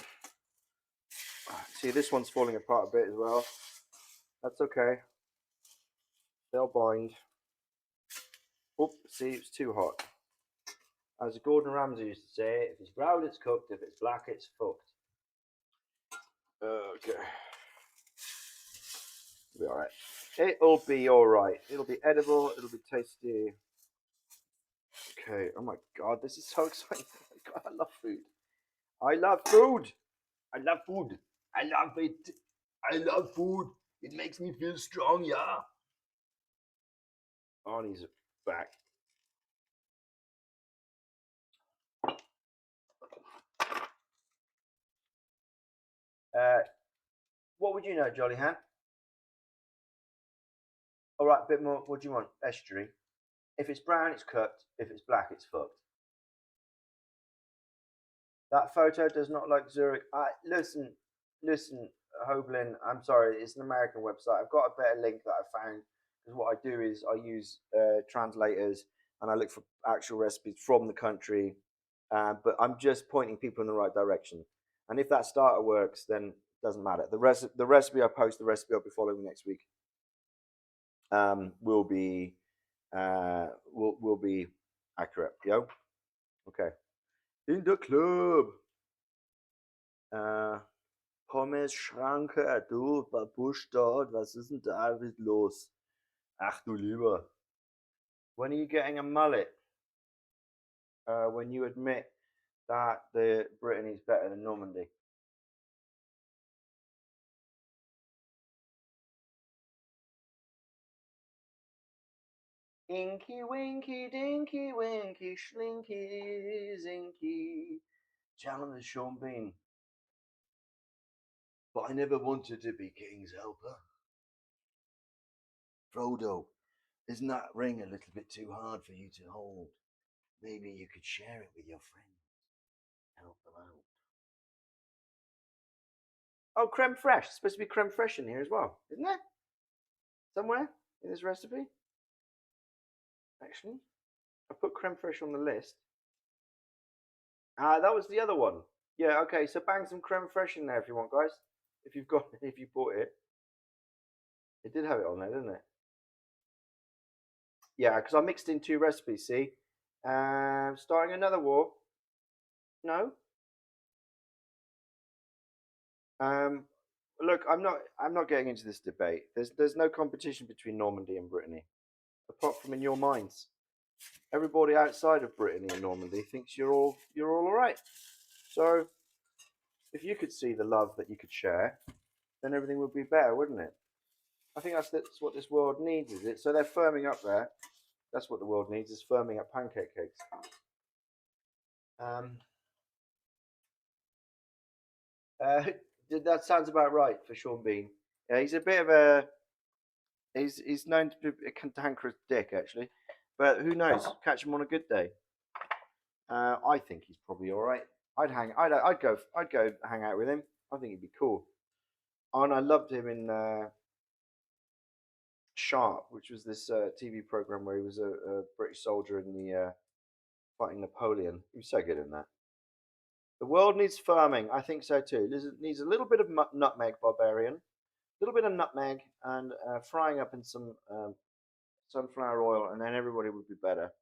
See, this one's falling apart a bit as well. That's okay. They'll bind. Oop, see, it's too hot. As Gordon Ramsay used to say, if it's brown, it's cooked. If it's black, it's fucked. Okay. It'll be alright. It'll be alright. It'll be edible. It'll be tasty. Okay. Oh my god, this is so exciting. Oh my god, I love food. I love food. I love food. I love it. I love food. It makes me feel strong, yeah. Arnie's back. What would you know, Jolly Hand? All right, a bit more. What do you want? Estuary. If it's brown, it's cooked. If it's black, it's fucked. That photo does not like Zurich. Listen, Hoblin. I'm sorry, it's an American website. I've got a better link that I found because what I do is I use translators and I look for actual recipes from the country. But I'm just pointing people in the right direction. And if that starter works, then it doesn't matter. The recipe I post, the recipe I'll be following next week, will be will be accurate. Yo, okay. In the club. Pommes Schranke, du Babusch dort, was ist denn da los? Ach du lieber. When are you getting a mullet? When you admit that the Brittany's better than Normandy. Inky winky dinky winky schlinky zinky. Challenge Sean Bean. But I never wanted to be King's helper. Frodo, isn't that ring a little bit too hard for you to hold? Maybe you could share it with your friends. Help them out. Oh, creme fraiche. It's supposed to be creme fraiche in here as well, isn't there? Somewhere in this recipe? Actually, I put creme fraiche on the list. Ah, that was the other one. Yeah, okay, so bang some creme fraiche in there if you want, guys. If you've got if you bought it. It did have it on there, didn't it? Yeah, because I mixed in 2 recipes, see? Starting another war. No? Um, look, I'm not getting into this debate. There's no competition between Normandy and Brittany, apart from in your minds. Everybody outside of Brittany and Normandy thinks you're all right. So if you could see the love that you could share, then everything would be better, wouldn't it? I think that's what this world needs, is it? So they're firming up there. That's what the world needs, is firming up pancake cakes. Um, uh, that sounds about right for Sean Bean. Yeah, he's a bit of a he's known to be a cantankerous dick actually, but who knows? Catch him on a good day. I think he's probably all right. I'd go hang out with him. I think he'd be cool. Oh, and I loved him in Sharp, which was this TV program where he was a British soldier in the fighting Napoleon. He was so good in that. The world needs firming. I think so too. It needs a little bit of nutmeg, barbarian. A little bit of nutmeg and frying up in some sunflower oil, and then everybody would be better.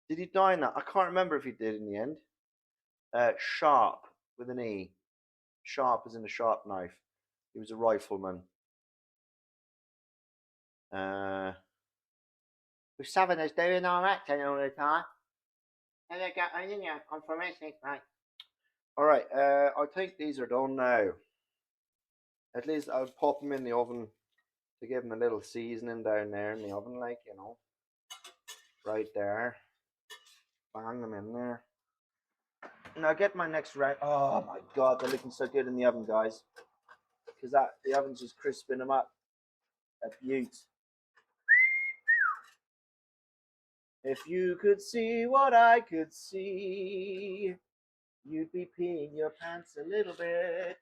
Did he die in that? I can't remember if he did in the end. Sharp with an E. Sharp as in a sharp knife. He was a rifleman. Southerners doing our accent all the time. And they got, I'm from Essex, mate. All right, I think these are done now. At least I'll pop them in the oven to give them a little seasoning down there in the oven, like, right there. Bang them in there. Now get my next round. Oh my god, they're looking so good in the oven, guys. Because the oven's just crisping them up. A beaut. If you could see what I could see, you'd be peeing your pants a little bit.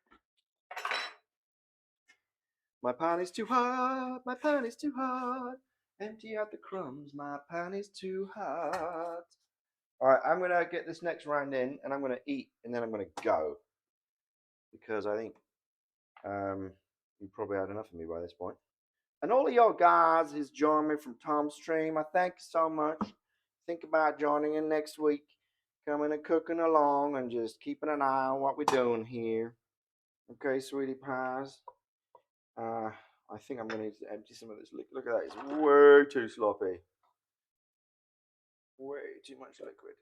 My pan is too hot, my pan is too hot. Empty out the crumbs, my pan is too hot. All right, I'm gonna get this next round in, and I'm gonna eat, and then I'm gonna go because I think you probably had enough of me by this point. And all of y'all guys who's joined me from Tom's Stream, I thank you so much. Think about joining in next week, coming and cooking along, and just keeping an eye on what we're doing here. Okay, sweetie pies. I think I'm gonna need to empty some of this liquid. Look at that, it's way too sloppy. Way too much liquid.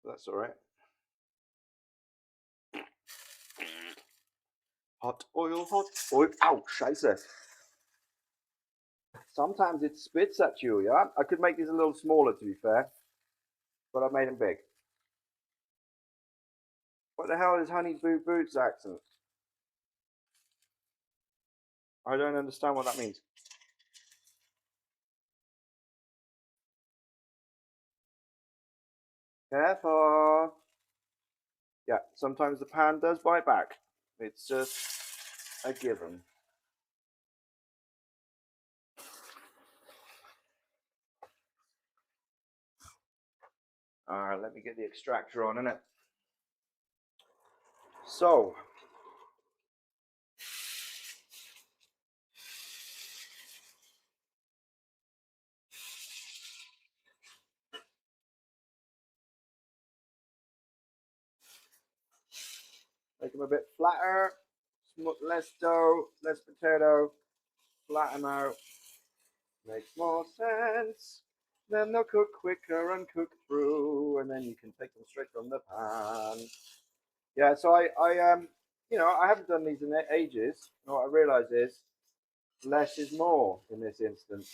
That's all right. Hot oil, hot oil. Ow, scheiße. Sometimes it spits at you, yeah? I could make these a little smaller, to be fair, but I've made them big. What the hell is Honey Boo Boots accent? I don't understand what that means. Careful. Yeah, sometimes the pan does bite back. It's just a given. Alright, let me get the extractor on, innit? So, make them a bit flatter, less dough, less potato, flatten out. Makes more sense. Then they'll cook quicker and cook through, and then you can take them straight from the pan. Yeah, so I haven't done these in ages. And what I realise is less is more in this instance.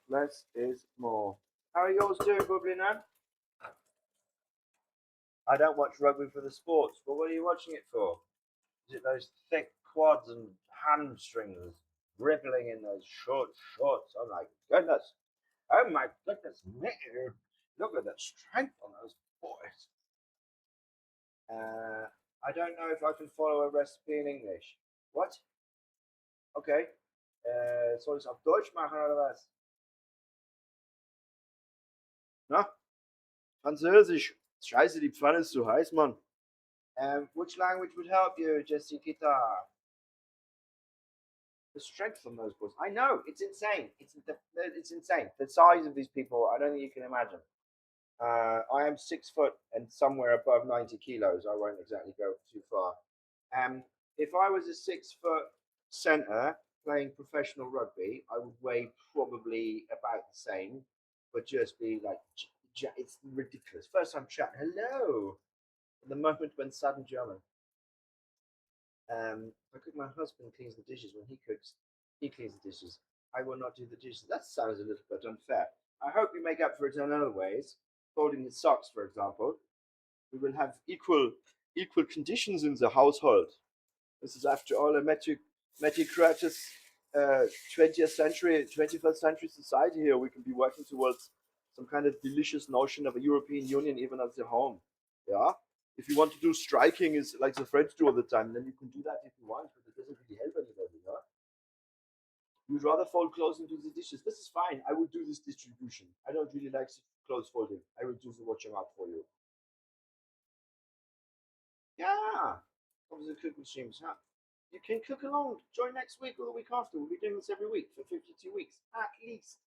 Less is more. How are yours doing, Bubbly now? I don't watch rugby for the sports, but what are you watching it for? Is it those thick quads and hamstrings dribbling in those short shorts? Oh my goodness! Oh my goodness me! Look at the strength on those boys. I don't know if I can follow a recipe in English. What? Okay. Soll ich es auf Deutsch machen oder was? Na? Französisch. Scheiße, die Pfanne ist zu heiß, Mann. Which language would help you, Jessica? The strength on those boys. I know, it's insane. It's insane. The size of these people, I don't think you can imagine. I am 6 foot and somewhere above 90 kilos. I won't exactly go too far. If I was a 6 foot centre playing professional rugby, I would weigh probably about the same, but just be like, it's ridiculous. First time chatting, hello. The moment when sudden German. I cook, my husband cleans the dishes. When he cooks, he cleans the dishes. I will not do the dishes. That sounds a little bit unfair. I hope we make up for it in other ways. Folding the socks, for example. We will have equal conditions in the household. This is, after all, a meritocratic 20th century, 21st century society here. We can be working towards some kind of delicious notion of a European Union even as a home. Yeah? If you want to do striking is like the French do all the time, then you can do that if you want, but it doesn't really help anybody. Yeah? You'd rather fold clothes and do the dishes. This is fine. I will do this distribution. I don't really like clothes folding. I will do the watching out for you. Yeah. Obviously, cooking streams. Huh? You can cook along. Join next week or the week after. We'll be doing this every week for 52 weeks at least.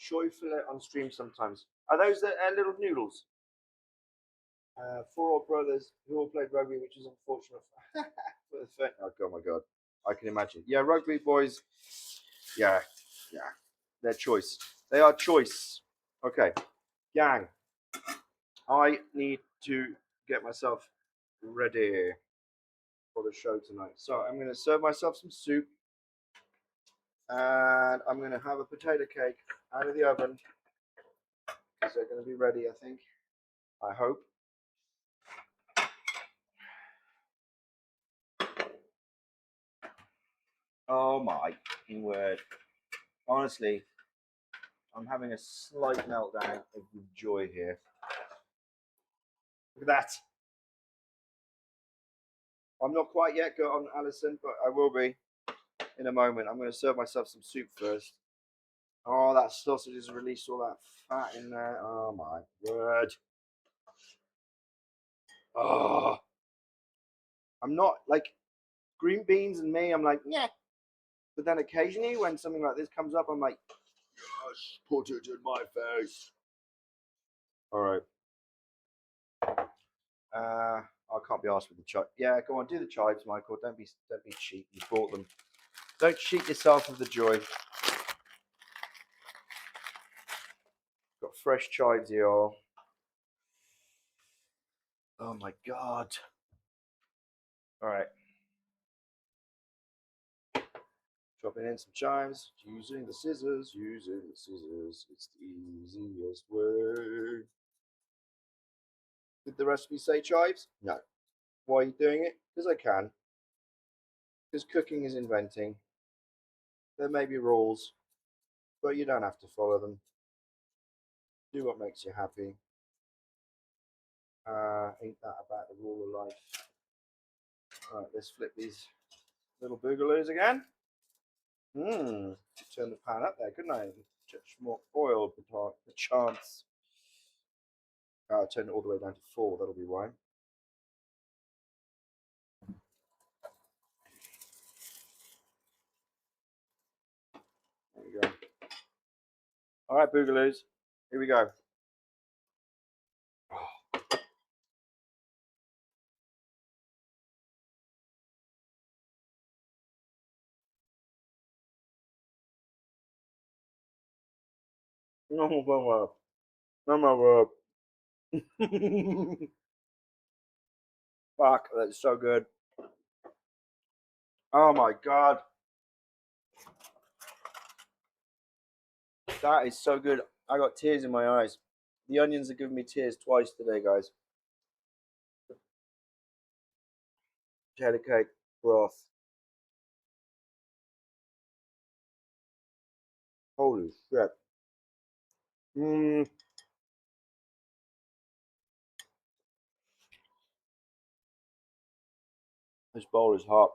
Choy fillet on stream sometimes. Are those the little noodles? Four old brothers who all played rugby, which is unfortunate. Oh my god, I can imagine. Yeah, rugby boys. Yeah, yeah, their choice. They are choice. Okay, gang. I need to get myself ready for the show tonight. So I'm going to serve myself some soup, and I'm going to have a potato cake out of the oven because they're going to be ready, I think. I hope. Oh my fucking word. Honestly, I'm having a slight meltdown of joy here. Look at that. I'm not quite yet got on Alison, but I will be in a moment. I'm going to serve myself some soup first. Oh, that sausage has released all that fat in there. Oh my word. Oh, I'm not like green beans and me. I'm like, yeah. But then occasionally when something like this comes up, I'm like, yes, put it in my face. All right. I can't be asked with the chive. Yeah, go on, do the chives, Michael. Don't be cheap. You bought them. Don't cheat yourself of the joy. Got fresh chives here. Oh my god. All right. Dropping in some chives. Using the scissors. Using the scissors. It's the easiest way. Did the recipe say chives? No. Why are you doing it? Because I can. Because cooking is inventing. There may be rules, but you don't have to follow them. Do what makes you happy. Ain't that about the rule of life? All right, let's flip these little boogaloos again. Turn the pan up there, couldn't I? Touch more oil, perchance. Turn it all the way down to 4. That'll be why. There we go. All right, boogaloos. Here we go. No more. No more. Fuck, that's so good. Oh my god. That is so good. I got tears in my eyes. The onions are giving me tears twice today, guys. Cheddar cake broth. Holy shit. Mmm. This bowl is hot.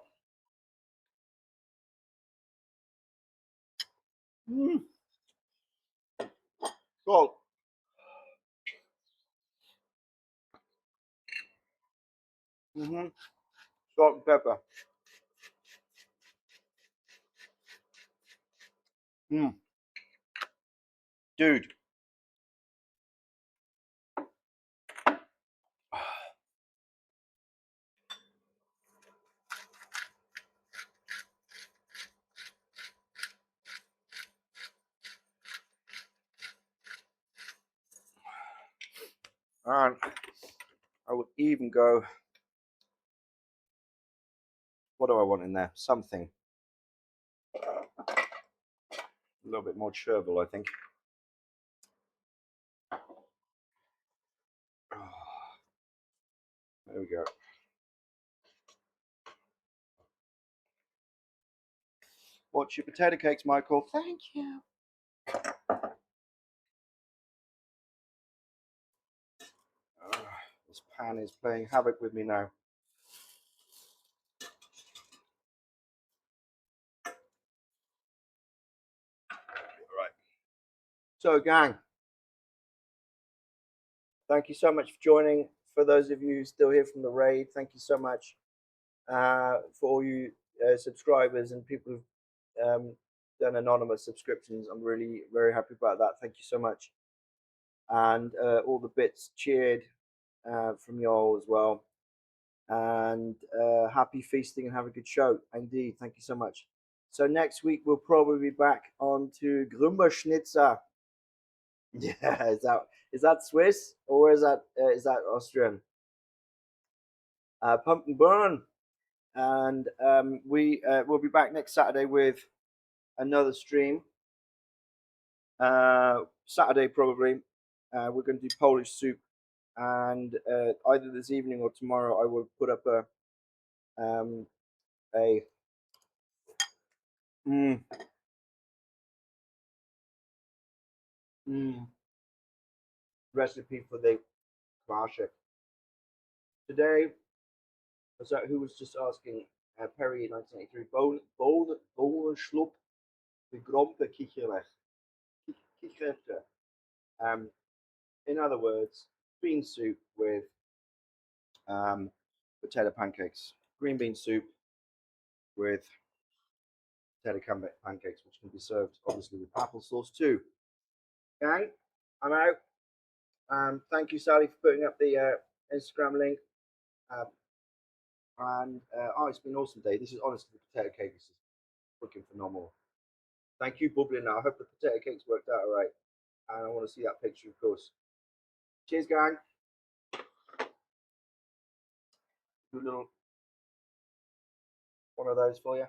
Mmm. Salt. Mm-hmm. Salt and pepper. Mmm. Dude. And I would even go. What do I want in there? Something. A little bit more chervil, I think. There we go. What's your potato cakes, Michael? Thank you. This pan is playing havoc with me now. All right. So, gang, thank you so much for joining. For those of you still here from the raid, thank you so much for all you subscribers and people who've done anonymous subscriptions. I'm really very happy about that. Thank you so much. And all the bits cheered from y'all as well. And happy feasting and have a good show. Indeed, thank you so much. So next week we'll probably be back on to Grumberschnitzer. Yeah, is that Swiss or is that Austrian? Pumpkin burn, and we will be back next Saturday with another stream. Saturday probably. We're going to do Polish soup, and either this evening or tomorrow I will put up a Mm. Mm. Recipe for the classic. Today, was that who was just asking Perry in 1983, bone and schlup, the grompe kicherte. Um, in other words, bean soup with potato pancakes. Green bean soup with potato pancakes, which can be served obviously with apple sauce too. Gang, I'm out. Thank you, Sally, for putting up the Instagram link. Um, and oh, it's been an awesome day. This is honestly the potato cake. This is freaking phenomenal. Thank you, bubbling. Now I hope the potato cakes worked out all right, and I want to see that picture, of course. Cheers, gang. Do a little one of those for you.